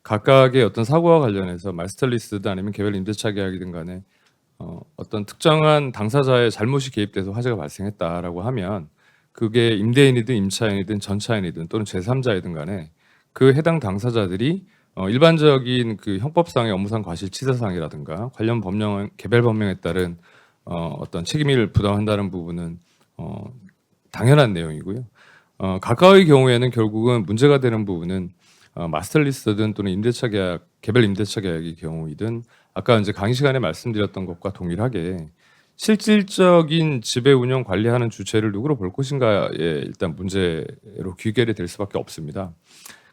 각각의 어떤 사고와 관련해서 마스터리스든 아니면 개별 임대차 계약이든 간에 어떤 특정한 당사자의 잘못이 개입돼서 화재가 발생했다라고 하면 그게 임대인이든 임차인이든 전차인이든 또는 제3자이든 간에 그 해당 당사자들이 일반적인 그 형법상의 업무상 과실치사상이라든가 관련 법령 개별 법령에 따른 어떤 책임을 부담한다는 부분은 당연한 내용이고요. 각각의 경우에는 결국은 문제가 되는 부분은 마스터리스트든 또는 임대차 계약, 개별 임대차 계약의 경우이든 아까 이제 강의 시간에 말씀드렸던 것과 동일하게 실질적인 지배 운영 관리하는 주체를 누구로 볼 것인가에 일단 문제로 귀결이 될 수밖에 없습니다.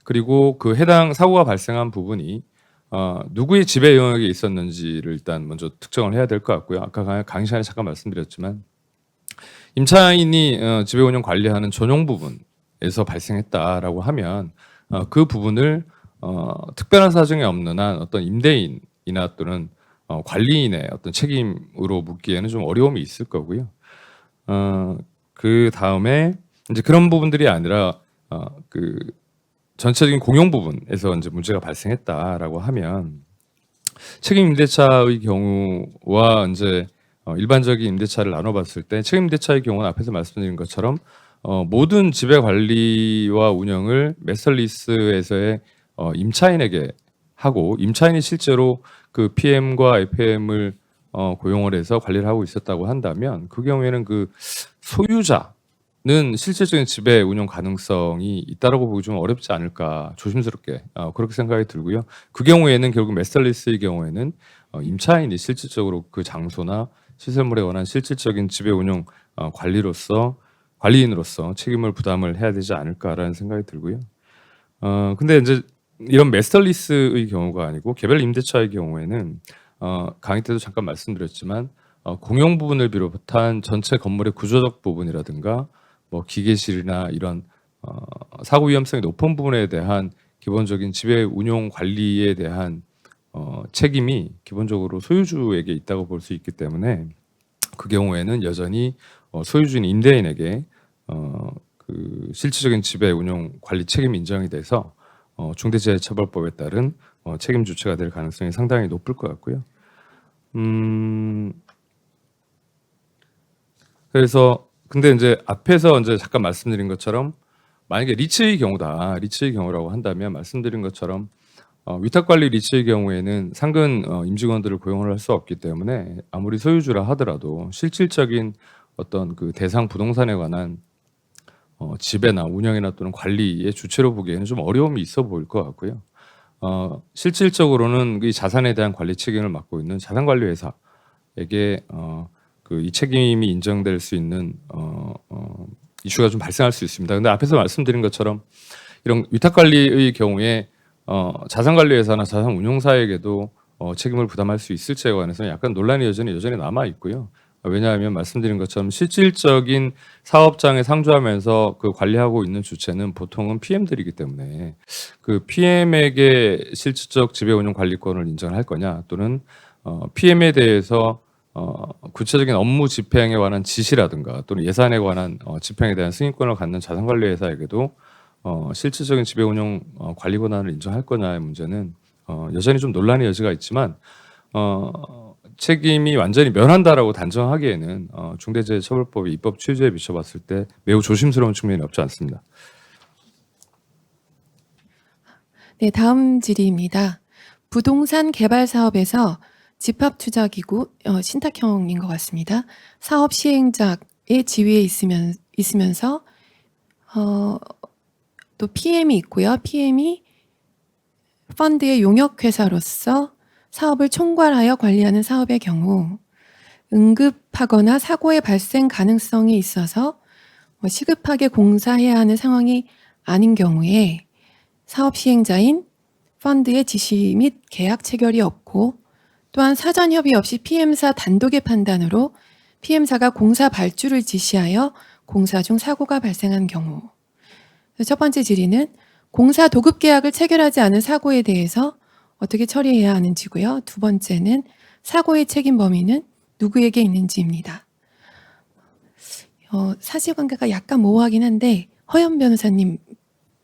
그리고 그 해당 사고가 발생한 부분이 누구의 지배 영역에 있었는지를 일단 먼저 특정을 해야 될 것 같고요. 아까 강의 시간에 잠깐 말씀드렸지만 임차인이 지배 운영 관리하는 전용 부분에서 발생했다라고 하면 그 부분을 특별한 사정이 없는 한 어떤 임대인이나 또는 관리인의 어떤 책임으로 묻기에는 좀 어려움이 있을 거고요. 그 다음에 이제 그런 부분들이 아니라 그 전체적인 공용 부분에서 이제 문제가 발생했다라고 하면 책임 임대차의 경우와 이제 일반적인 임대차를 나눠봤을 때 책임 임대차의 경우는 앞에서 말씀드린 것처럼 모든 지배 관리와 운영을 매설리스에서의 임차인에게 하고 임차인이 실제로 그 PM과 FM을 고용을 해서 관리를 하고 있었다고 한다면 그 경우에는 그 소유자는 실질적인 지배 운영 가능성이 있다라고 보기 좀 어렵지 않을까 조심스럽게 그렇게 생각이 들고요. 그 경우에는 결국 매설리스의 경우에는 임차인이 실질적으로 그 장소나 시설물에 관한 실질적인 지배 운영 관리인으로서 책임을 부담을 해야 되지 않을까라는 생각이 들고요. 근데 이제 이런 매스터리스의 경우가 아니고 개별 임대차의 경우에는 강의 때도 잠깐 말씀드렸지만 공용 부분을 비롯한 전체 건물의 구조적 부분이라든가 뭐 기계실이나 이런 사고 위험성이 높은 부분에 대한 기본적인 지배 운용 관리에 대한 책임이 기본적으로 소유주에게 있다고 볼 수 있기 때문에 그 경우에는 여전히 소유주인 임대인에게 그 실질적인 지배 운용 관리 책임이 인정이 돼서 중대재해처벌법에 따른 책임 주체가 될 가능성이 상당히 높을 것 같고요. 그래서 근데 이제 앞에서 이제 잠깐 말씀드린 것처럼 만약에 리츠의 경우라고 한다면 말씀드린 것처럼 위탁관리 리츠의 경우에는 상근 임직원들을 고용을 할 수 없기 때문에 아무리 소유주라 하더라도 실질적인 어떤 그 대상 부동산에 관한 지배나 운영이나 또는 관리의 주체로 보기에는 좀 어려움이 있어 보일 것 같고요. 실질적으로는 이 자산에 대한 관리 책임을 맡고 있는 자산관리회사에게 그 이 책임이 인정될 수 있는 이슈가 좀 발생할 수 있습니다. 근데 앞에서 말씀드린 것처럼 이런 위탁관리의 경우에 자산관리회사나 자산운용사에게도 책임을 부담할 수 있을지에 관해서는 약간 논란이 여전히 남아 있고요. 왜냐하면 말씀드린 것처럼 실질적인 사업장에 상주하면서 그 관리하고 있는 주체는 보통은 PM들이기 때문에 그 PM에게 실질적 지배 운영 관리권을 인정할 거냐 또는 PM에 대해서 구체적인 업무 집행에 관한 지시라든가 또는 예산에 관한 집행에 대한 승인권을 갖는 자산관리회사에게도 실질적인 지배운영 관리 권한을 인정할 거냐의 문제는 여전히 좀 논란의 여지가 있지만 책임이 완전히 면한다라고 단정하기에는 중대재해처벌법이 입법 취지에 비춰봤을 때 매우 조심스러운 측면이 없지 않습니다. 네, 다음 질의입니다. 부동산 개발 사업에서 집합투자기구 신탁형인 것 같습니다. 사업 시행자의 지위에 있으면서 또 PM이 있고요. PM이 펀드의 용역회사로서 사업을 총괄하여 관리하는 사업의 경우 응급하거나 사고의 발생 가능성이 있어서 시급하게 공사해야 하는 상황이 아닌 경우에 사업 시행자인 펀드의 지시 및 계약 체결이 없고 또한 사전 협의 없이 PM사 단독의 판단으로 PM사가 공사 발주를 지시하여 공사 중 사고가 발생한 경우. 첫 번째 질의는 공사 도급 계약을 체결하지 않은 사고에 대해서 어떻게 처리해야 하는지고요. 두 번째는 사고의 책임 범위는 누구에게 있는지입니다. 사실관계가 약간 모호하긴 한데 허연 변호사님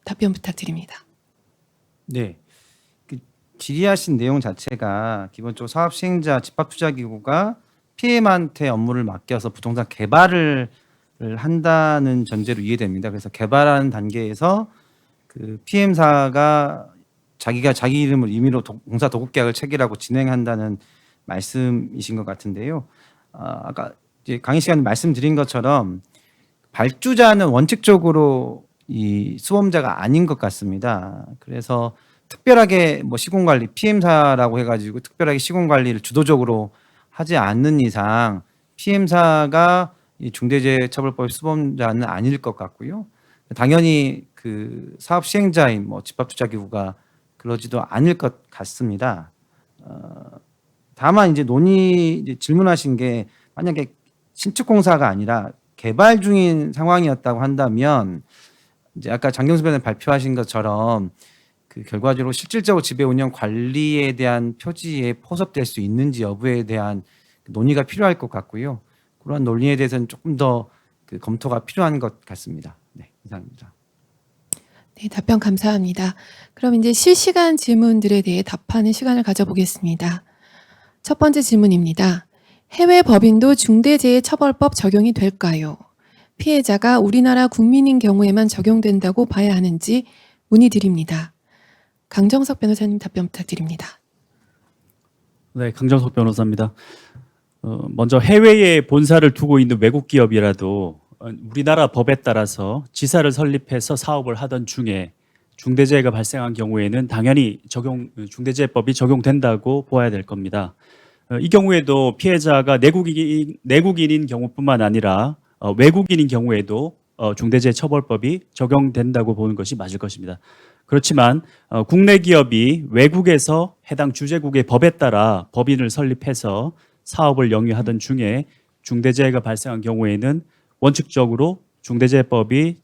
답변 부탁드립니다. 네. 그 질의하신 내용 자체가 기본적으로 사업 시행자 집합투자기구가 PM한테 업무를 맡겨서 부동산 개발을 한다는 전제로 이해됩니다. 그래서 개발하는 단계에서 그 PM사가 자기가 자기 이름을 임의로 공사 도급 계약을 체결하고 진행한다는 말씀이신 것 같은데요. 아까 이제 강의 시간에 말씀드린 것처럼 발주자는 원칙적으로 이 수범자가 아닌 것 같습니다. 그래서 특별하게 뭐 시공관리 PM사라고 해가지고 특별하게 시공관리를 주도적으로 하지 않는 이상 PM사가 이 중대재해처벌법 수범자는 아닐 것 같고요. 당연히 그 사업 시행자인 뭐 집합투자기구가 그러지도 않을 것 같습니다. 다만 이제 이제 질문하신 게 만약에 신축공사가 아니라 개발 중인 상황이었다고 한다면 이제 아까 장경수 변호사님 발표하신 것처럼 그 결과적으로 실질적으로 지배 운영 관리에 대한 표지에 포섭될 수 있는지 여부에 대한 논의가 필요할 것 같고요. 그런 논의에 대해서는 조금 더 그 검토가 필요한 것 같습니다. 네, 이상입니다. 네, 답변 감사합니다. 그럼 이제 실시간 질문들에 대해 답하는 시간을 가져보겠습니다. 첫 번째 질문입니다. 해외 법인도 중대재해처벌법 적용이 될까요? 피해자가 우리나라 국민인 경우에만 적용된다고 봐야 하는지 문의드립니다. 강정석 변호사님 답변 부탁드립니다. 네, 강정석 변호사입니다. 먼저 해외에 본사를 두고 있는 외국 기업이라도 우리나라 법에 따라서 지사를 설립해서 사업을 하던 중에 중대재해가 발생한 경우에는 당연히 중대재해법이 적용된다고 보아야 될 겁니다. 이 경우에도 피해자가 내국인인 경우뿐만 아니라 외국인인 경우에도 중대재해처벌법이 적용된다고 보는 것이 맞을 것입니다. 그렇지만 국내 기업이 외국에서 해당 주재국의 법에 따라 법인을 설립해서 사업을 영위하던 중에 중대재해가 발생한 경우에는 원칙적으로 중대재해법이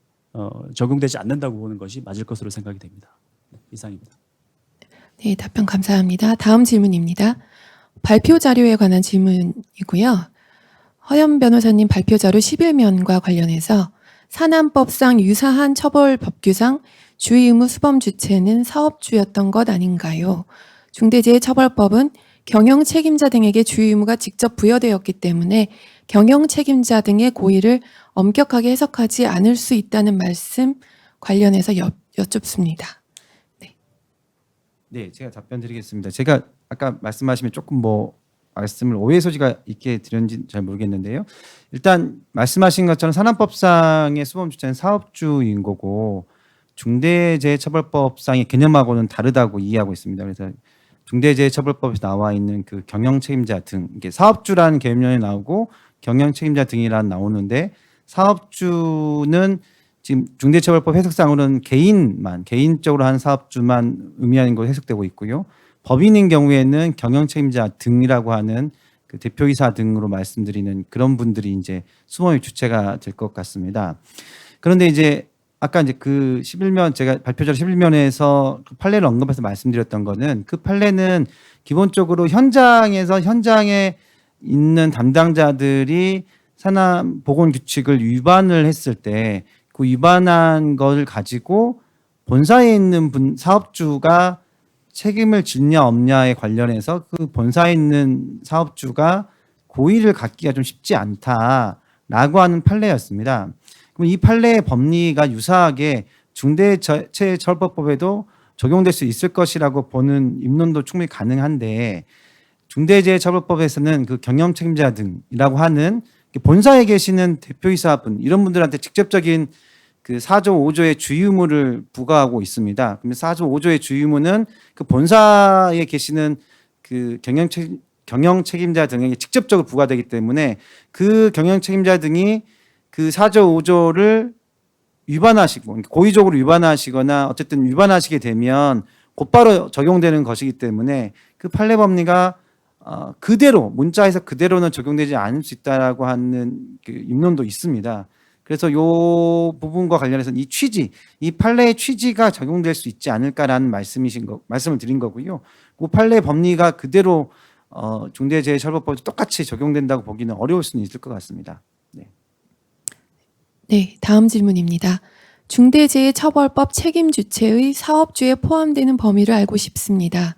적용되지 않는다고 보는 것이 맞을 것으로 생각이 됩니다. 이상입니다. 네, 답변 감사합니다. 다음 질문입니다. 발표 자료에 관한 질문이고요. 허연 변호사님 발표 자료 11면과 관련해서 산안법상 유사한 처벌 법규상 주의 의무 수범 주체는 사업주였던 것 아닌가요? 중대재해처벌법은 경영 책임자 등에게 주의 의무가 직접 부여되었기 때문에 경영 책임자 등의 고의를 엄격하게 해석하지 않을 수 있다는 말씀 관련해서 여쭙습니다. 네, 제가 답변 드리겠습니다. 제가 아까 말씀하시면 조금 뭐 말씀을 오해 소지가 있게 드렸는지 잘 모르겠는데요. 일단 말씀하신 것처럼 산안법상의 수범 주체는 사업주인 거고 중대재해처벌법상의 개념하고는 다르다고 이해하고 있습니다. 그래서 중대재해처벌법에서 나와 있는 그 경영 책임자 등 이게 사업주라는 개념이 나오고 경영 책임자 등이란 나오는데 사업주는 지금 중대처벌법 해석상으로는 개인적으로 하는 사업주만 의미하는 것으로 해석되고 있고요. 법인인 경우에는 경영 책임자 등이라고 하는 그 대표이사 등으로 말씀드리는 그런 분들이 이제 수범의 주체가 될 것 같습니다. 그런데 이제 아까 이제 그 11면 제가 발표자료 11면에서 그 판례를 언급해서 말씀드렸던 거는 그 판례는 기본적으로 현장에 있는 담당자들이 산업보건규칙을 위반을 했을 때 그 위반한 것을 가지고 본사에 있는 사업주가 책임을 지냐 없냐에 관련해서 그 본사에 있는 사업주가 고의를 갖기가 좀 쉽지 않다라고 하는 판례였습니다. 그럼 이 판례의 법리가 유사하게 중대재해처벌법에도 적용될 수 있을 것이라고 보는 입론도 충분히 가능한데, 중대재해처벌법에서는 그 경영 책임자 등이라고 하는 본사에 계시는 대표이사분 이런 분들한테 직접적인 그 4조 5조의 주의의무를 부과하고 있습니다. 그러면 4조 5조의 주의의무는 그 본사에 계시는 그 경영 책임자 등에게 직접적으로 부과되기 때문에 그 경영 책임자 등이 그 4조 5조를 위반하시고 고의적으로 위반하시거나 어쨌든 위반하시게 되면 곧바로 적용되는 것이기 때문에 그 판례 법리가 그대로 문자에서 그대로는 적용되지 않을 수 있다라고 하는 그 입론도 있습니다. 그래서 이 부분과 관련해서는 이 판례의 취지가 적용될 수 있지 않을까라는 말씀을 드린 거고요. 그 판례 법리가 그대로 중대재해처벌법에 똑같이 적용된다고 보기는 어려울 수는 있을 것 같습니다. 네. 네, 다음 질문입니다. 중대재해처벌법 책임 주체의 사업주에 포함되는 범위를 알고 싶습니다.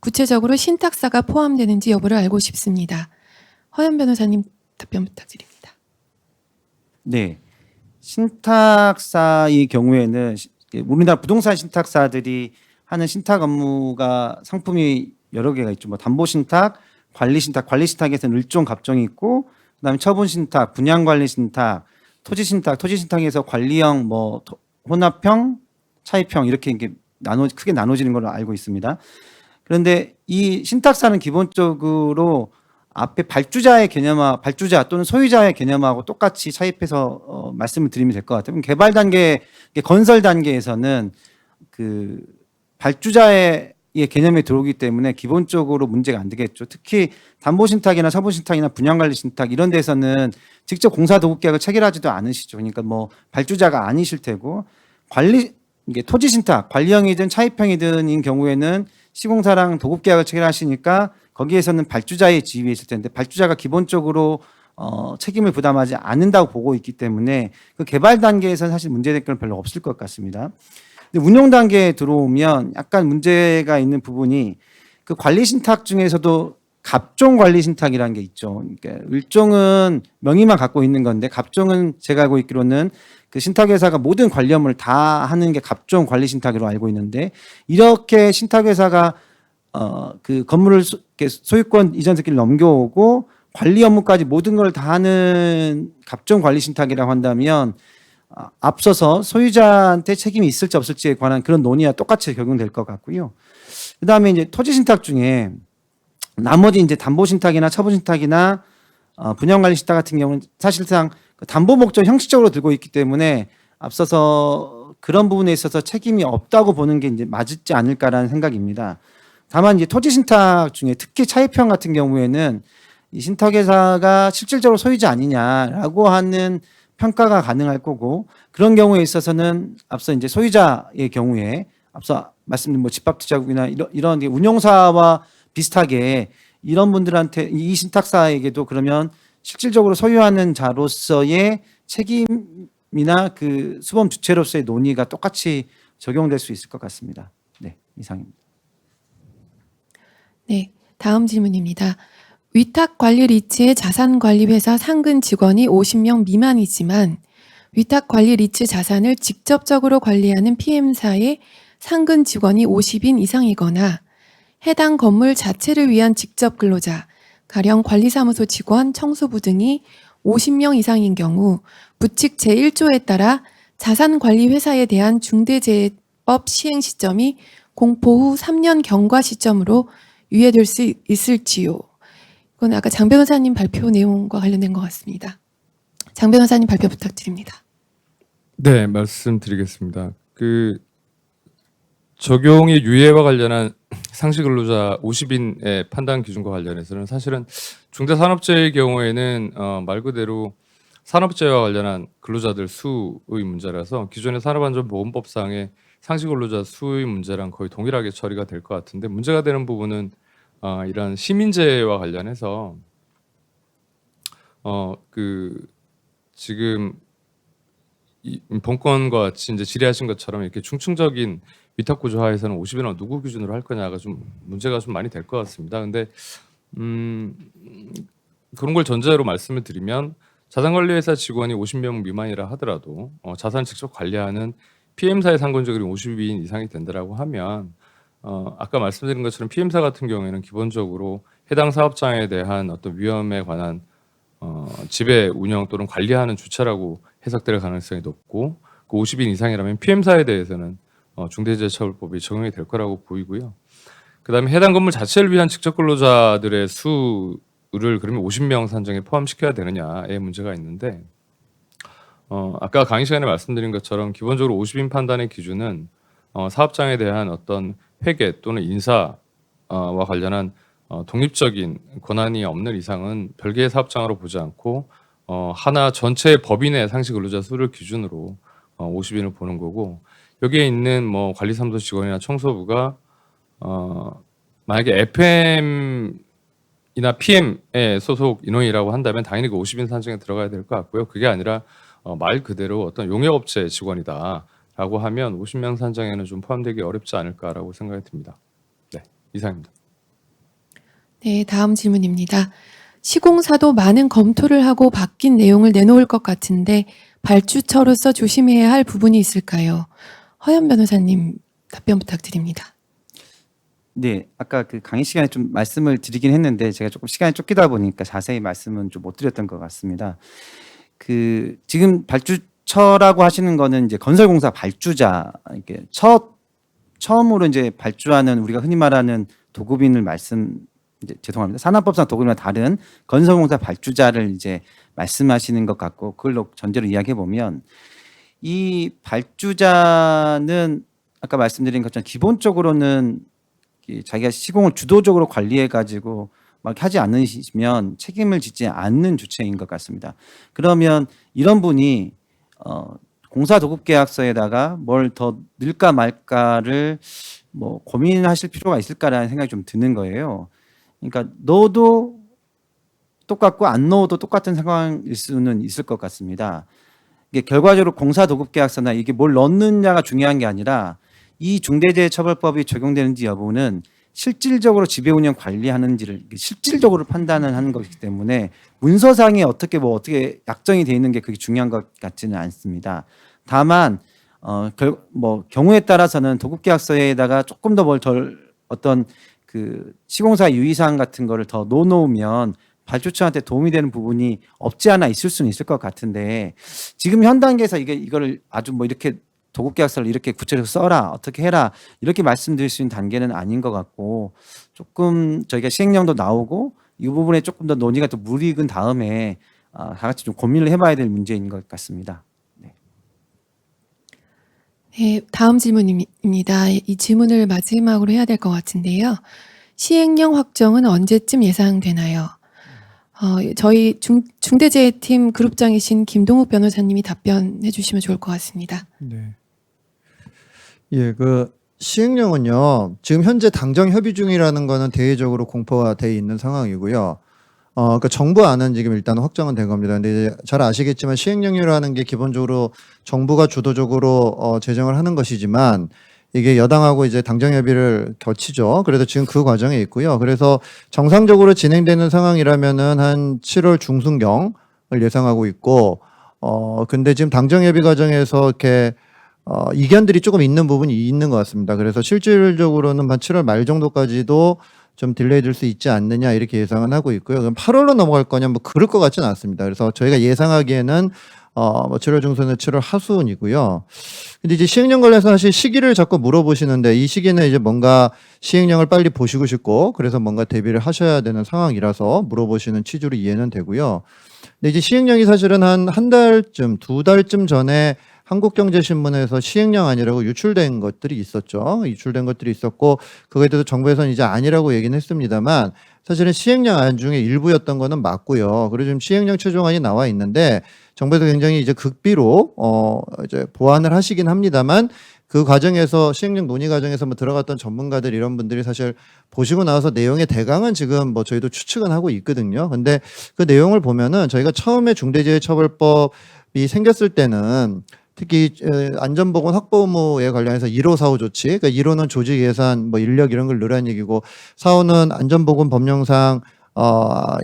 구체적으로 신탁사가 포함되는지 여부를 알고 싶습니다. 허연 변호사님 답변 부탁드립니다. 네. 신탁사의 경우에는 우리나라 부동산 신탁사들이 하는 신탁 업무가 상품이 여러 개가 있죠. 뭐 담보신탁, 관리신탁, 관리신탁에서는 을종 갑종이 있고, 그다음에 처분신탁, 분양관리신탁, 토지신탁에서 관리형, 뭐 혼합형, 차입형 이렇게 크게 나눠지는 걸로 알고 있습니다. 그런데 이 신탁사는 기본적으로 앞에 발주자 또는 소유자의 개념하고 똑같이 차입해서 말씀을 드리면 될 것 같아요. 개발 단계, 건설 단계에서는 그 발주자의 개념에 들어오기 때문에 기본적으로 문제가 안 되겠죠. 특히 담보신탁이나 처분신탁이나 분양관리신탁 이런 데서는 직접 공사도급계약을 체결하지도 않으시죠. 그러니까 뭐 발주자가 아니실 테고, 토지신탁, 관리형이든 차입형이든인 경우에는 시공사랑 도급계약을 체결하시니까 거기에서는 발주자의 지위에 있을 텐데 발주자가 기본적으로 책임을 부담하지 않는다고 보고 있기 때문에 그 개발 단계에서는 사실 문제될 건 별로 없을 것 같습니다. 근데 운용 단계에 들어오면 약간 문제가 있는 부분이 그 관리 신탁 중에서도 갑종 관리 신탁이라는 게 있죠. 그러니까 을종은 명의만 갖고 있는 건데 갑종은 제가 알고 있기로는 그 신탁회사가 모든 관리 업무를 다 하는 게 갑종 관리 신탁으로 알고 있는데, 이렇게 신탁회사가 그 건물을 소유권 이전 새끼를 넘겨오고 관리 업무까지 모든 걸 다 하는 갑종 관리 신탁이라고 한다면 앞서서 소유자한테 책임이 있을지 없을지에 관한 그런 논의와 똑같이 적용될 것 같고요. 그다음에 이제 토지 신탁 중에 나머지 이제 담보 신탁이나 처분 신탁이나 분양 관리 신탁 같은 경우는 사실상 담보 목적 형식적으로 들고 있기 때문에 앞서서 그런 부분에 있어서 책임이 없다고 보는 게 이제 맞지 않을까라는 생각입니다. 다만 이제 토지 신탁 중에 특히 차입형 같은 경우에는 이 신탁회사가 실질적으로 소유자 아니냐라고 하는 평가가 가능할 거고, 그런 경우에 있어서는 앞서 이제 소유자의 경우에 앞서 말씀드린 뭐 집합투자국이나 이런 게 운용사와 비슷하게 이런 분들한테 이 신탁사에게도 그러면 실질적으로 소유하는 자로서의 책임이나 그 수범 주체로서의 논의가 똑같이 적용될 수 있을 것 같습니다. 네, 이상입니다. 네, 다음 질문입니다. 위탁관리 리츠의 자산관리회사 상근 직원이 50명 미만이지만 위탁관리 리츠 자산을 직접적으로 관리하는 PM사의 상근 직원이 50인 이상이거나 해당 건물 자체를 위한 직접 근로자, 가령 관리사무소 직원, 청소부 등이 50명 이상인 경우 부칙 제1조에 따라 자산관리회사에 대한 중대재해법 시행 시점이 공포 후 3년 경과 시점으로 유예될 수 있을지요. 이건 아까 장 변호사님 발표 내용과 관련된 것 같습니다. 장 변호사님 발표 부탁드립니다. 네, 말씀드리겠습니다. 그 적용의 유예와 관련한 상시 근로자 50인의 판단 기준과 관련해서는 사실은 중대산업재해의 경우에는 말 그대로 산업재해와 관련한 근로자들 수의 문제라서 기존의 산업안전보건법상의 상시 근로자 수의 문제랑 거의 동일하게 처리가 될 것 같은데, 문제가 되는 부분은 이런 시민재해와 관련해서 지금 이 본건과 같이 이제 질의하신 것처럼 이렇게 중층적인 위탁 구조 하에서는 50인을 누구 기준으로 할 거냐가 좀 문제가 좀 많이 될 것 같습니다. 근데 그런 걸 전제로 말씀을 드리면 자산관리회사 직원이 50명 미만이라 하더라도 자산 직접 관리하는 PM사의 상권적으로 52인 이상이 된다라고 하면 아까 말씀드린 것처럼 PM사 같은 경우에는 기본적으로 해당 사업장에 대한 어떤 위험에 관한 지배, 운영 또는 관리하는 주체라고 해석될 가능성이 높고 그 50인 이상이라면 PM사에 대해서는 중대재해처벌법이 적용이 될 거라고 보이고요. 그다음에 해당 건물 자체를 위한 직접 근로자들의 수를 그러면 50명 산정에 포함시켜야 되느냐의 문제가 있는데 아까 강의 시간에 말씀드린 것처럼 기본적으로 50인 판단의 기준은 사업장에 대한 어떤 회계 또는 인사와 관련한 독립적인 권한이 없는 이상은 별개의 사업장으로 보지 않고 하나 전체 법인의 상시 근로자 수를 기준으로 50인을 보는 거고 여기에 있는 뭐 관리사무소 직원이나 청소부가 만약에 FM이나 PM의 소속 인원이라고 한다면 당연히 그 50인 산정에 들어가야 될 것 같고요. 그게 아니라 말 그대로 어떤 용역업체 직원이다라고 하면 50명 산정에는 좀 포함되기 어렵지 않을까라고 생각이 듭니다. 네, 이상입니다. 네, 다음 질문입니다. 시공사도 많은 검토를 하고 바뀐 내용을 내놓을 것 같은데 발주처로서 조심해야 할 부분이 있을까요? 허연 변호사님 답변 부탁드립니다. 네, 아까 그 강의 시간에 좀 말씀을 드리긴 했는데 제가 조금 시간이 쫓기다 보니까 자세히 말씀은 좀 못 드렸던 것 같습니다. 그 지금 발주처라고 하시는 거는 이제 건설공사 발주자 이렇게 처음으로 이제 발주하는 우리가 흔히 말하는 도급인을 이제 죄송합니다. 산업법상 도급인과 다른 건설공사 발주자를 이제 말씀하시는 것 같고 그걸로 전제로 이야기해 보면 이 발주자는 아까 말씀드린 것처럼 기본적으로는 자기가 시공을 주도적으로 관리해 가지고 막 하지 않으시면 책임을 짓지 않는 주체인 것 같습니다. 그러면 이런 분이 공사 도급 계약서에다가 뭘 더 넣을까 말까를 뭐 고민하실 필요가 있을까라는 생각이 좀 드는 거예요. 그러니까 넣어도 똑같고 안 넣어도 똑같은 상황일 수는 있을 것 같습니다. 이게 결과적으로 공사 도급 계약서나 이게 뭘 넣느냐가 중요한 게 아니라 이 중대재해처벌법이 적용되는지 여부는 실질적으로 지배 운영 관리하는지를 실질적으로 판단을 하는 것이기 때문에 문서상에 어떻게 약정이 돼 있는 게 그게 중요한 것 같지는 않습니다. 다만 경우에 따라서는 도급계약서에다가 조금 더 어떤 그 시공사 유의사항 같은 거를 더 넣어놓으면 발주처한테 도움이 되는 부분이 없지 않아 있을 수는 있을 것 같은데 지금 현 단계에서 이거를 아주 뭐 이렇게 도급계약서를 이렇게 구체적으로 써라 어떻게 해라 이렇게 말씀드릴 수 있는 단계는 아닌 것 같고 조금 저희가 시행령도 나오고 이 부분에 조금 더 논의가 또 무르익은 다음에 다 같이 좀 고민을 해봐야 될 문제인 것 같습니다. 네, 다음 질문입니다. 이 질문을 마지막으로 해야 될 것 같은데요. 시행령 확정은 언제쯤 예상되나요? 저희 중대재해팀 그룹장이신 김동욱 변호사님이 답변해 주시면 좋을 것 같습니다. 네. 예, 그 시행령은요. 지금 현재 당정 협의 중이라는 거는 대외적으로 공포가 돼 있는 상황이고요. 그러니까 정부 안은 지금 일단 확정은 된 겁니다. 근데 이제 잘 아시겠지만 시행령이라는 게 기본적으로 정부가 주도적으로 제정을 하는 것이지만 이게 여당하고 이제 당정 협의를 거치죠. 그래서 지금 그 과정에 있고요. 그래서 정상적으로 진행되는 상황이라면은 한 7월 중순경을 예상하고 있고, 근데 지금 당정 협의 과정에서 이렇게 이견들이 조금 있는 부분이 있는 것 같습니다. 그래서 실질적으로는 한 7월 말 정도까지도 좀 딜레이 될 수 있지 않느냐 이렇게 예상은 하고 있고요. 그럼 8월로 넘어갈 거냐 뭐 그럴 것 같지는 않습니다. 그래서 저희가 예상하기에는 뭐 7월 중순에 7월 하순이고요. 근데 이제 시행령 관련해서 사실 시기를 자꾸 물어보시는데 이 시기는 이제 뭔가 시행령을 빨리 보시고 싶고 그래서 뭔가 대비를 하셔야 되는 상황이라서 물어보시는 취지로 이해는 되고요. 근데 이제 시행령이 사실은 한 달쯤, 2달쯤 전에 한국경제신문에서 시행령안이라고 유출된 것들이 있었죠. 유출된 것들이 있었고 그거에 대해서 정부에서는 이제 아니라고 얘기는 했습니다만 사실은 시행령안 중에 일부였던 거는 맞고요. 그리고 지금 시행령 최종안이 나와 있는데 정부에서 굉장히 이제 극비로 이제 보완을 하시긴 합니다만 그 과정에서 시행령 논의 과정에서 뭐 들어갔던 전문가들 이런 분들이 사실 보시고 나서 내용의 대강은 지금 뭐 저희도 추측은 하고 있거든요. 근데 그 내용을 보면은 저희가 처음에 중대재해처벌법이 생겼을 때는 특히 안전보건 확보 의무에 관련해서 1호 4호 조치, 그러니까 1호는 조직 예산, 뭐 인력 이런 걸 넣으라는 얘기고 4호는 안전보건 법령상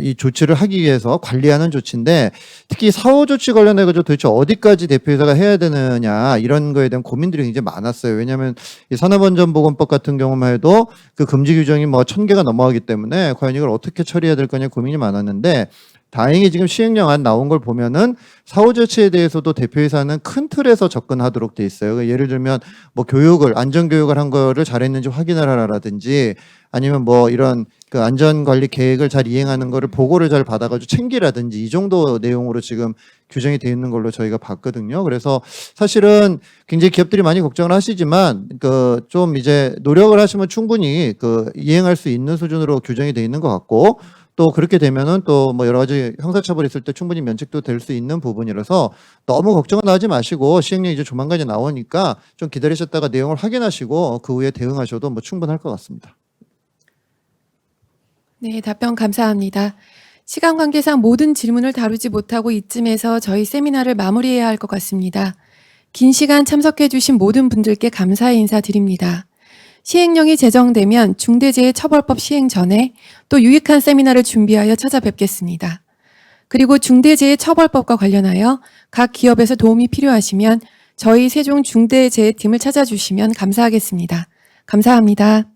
이 조치를 하기 위해서 관리하는 조치인데 특히 4호 조치 관련해 가지고 도대체 어디까지 대표이사가 해야 되느냐 이런 거에 대한 고민들이 굉장히 많았어요. 왜냐하면 이 산업안전보건법 같은 경우만 해도 그 금지 규정이 뭐 1000개가 넘어가기 때문에 과연 이걸 어떻게 처리해야 될 거냐 고민이 많았는데 다행히 지금 시행령안 나온 걸 보면은 4호 조치에 대해서도 대표이사는 큰 틀에서 접근하도록 돼 있어요. 그러니까 예를 들면 뭐 안전교육을 한 거를 잘했는지 확인을 하라라든지 아니면 뭐 이런 그 안전관리 계획을 잘 이행하는 거를 보고를 잘 받아가지고 챙기라든지 이 정도 내용으로 지금 규정이 되어 있는 걸로 저희가 봤거든요. 그래서 사실은 굉장히 기업들이 많이 걱정을 하시지만 그 좀 이제 노력을 하시면 충분히 그 이행할 수 있는 수준으로 규정이 되어 있는 것 같고 또 그렇게 되면은 또 뭐 여러 가지 형사처벌 있을 때 충분히 면책도 될 수 있는 부분이라서 너무 걱정은 하지 마시고 시행령 이제 조만간에 나오니까 좀 기다리셨다가 내용을 확인하시고 그 후에 대응하셔도 뭐 충분할 것 같습니다. 네, 답변 감사합니다. 시간 관계상 모든 질문을 다루지 못하고 이쯤에서 저희 세미나를 마무리해야 할 것 같습니다. 긴 시간 참석해 주신 모든 분들께 감사의 인사드립니다. 시행령이 제정되면 중대재해처벌법 시행 전에 또 유익한 세미나를 준비하여 찾아뵙겠습니다. 그리고 중대재해처벌법과 관련하여 각 기업에서 도움이 필요하시면 저희 세종중대재해팀을 찾아주시면 감사하겠습니다. 감사합니다.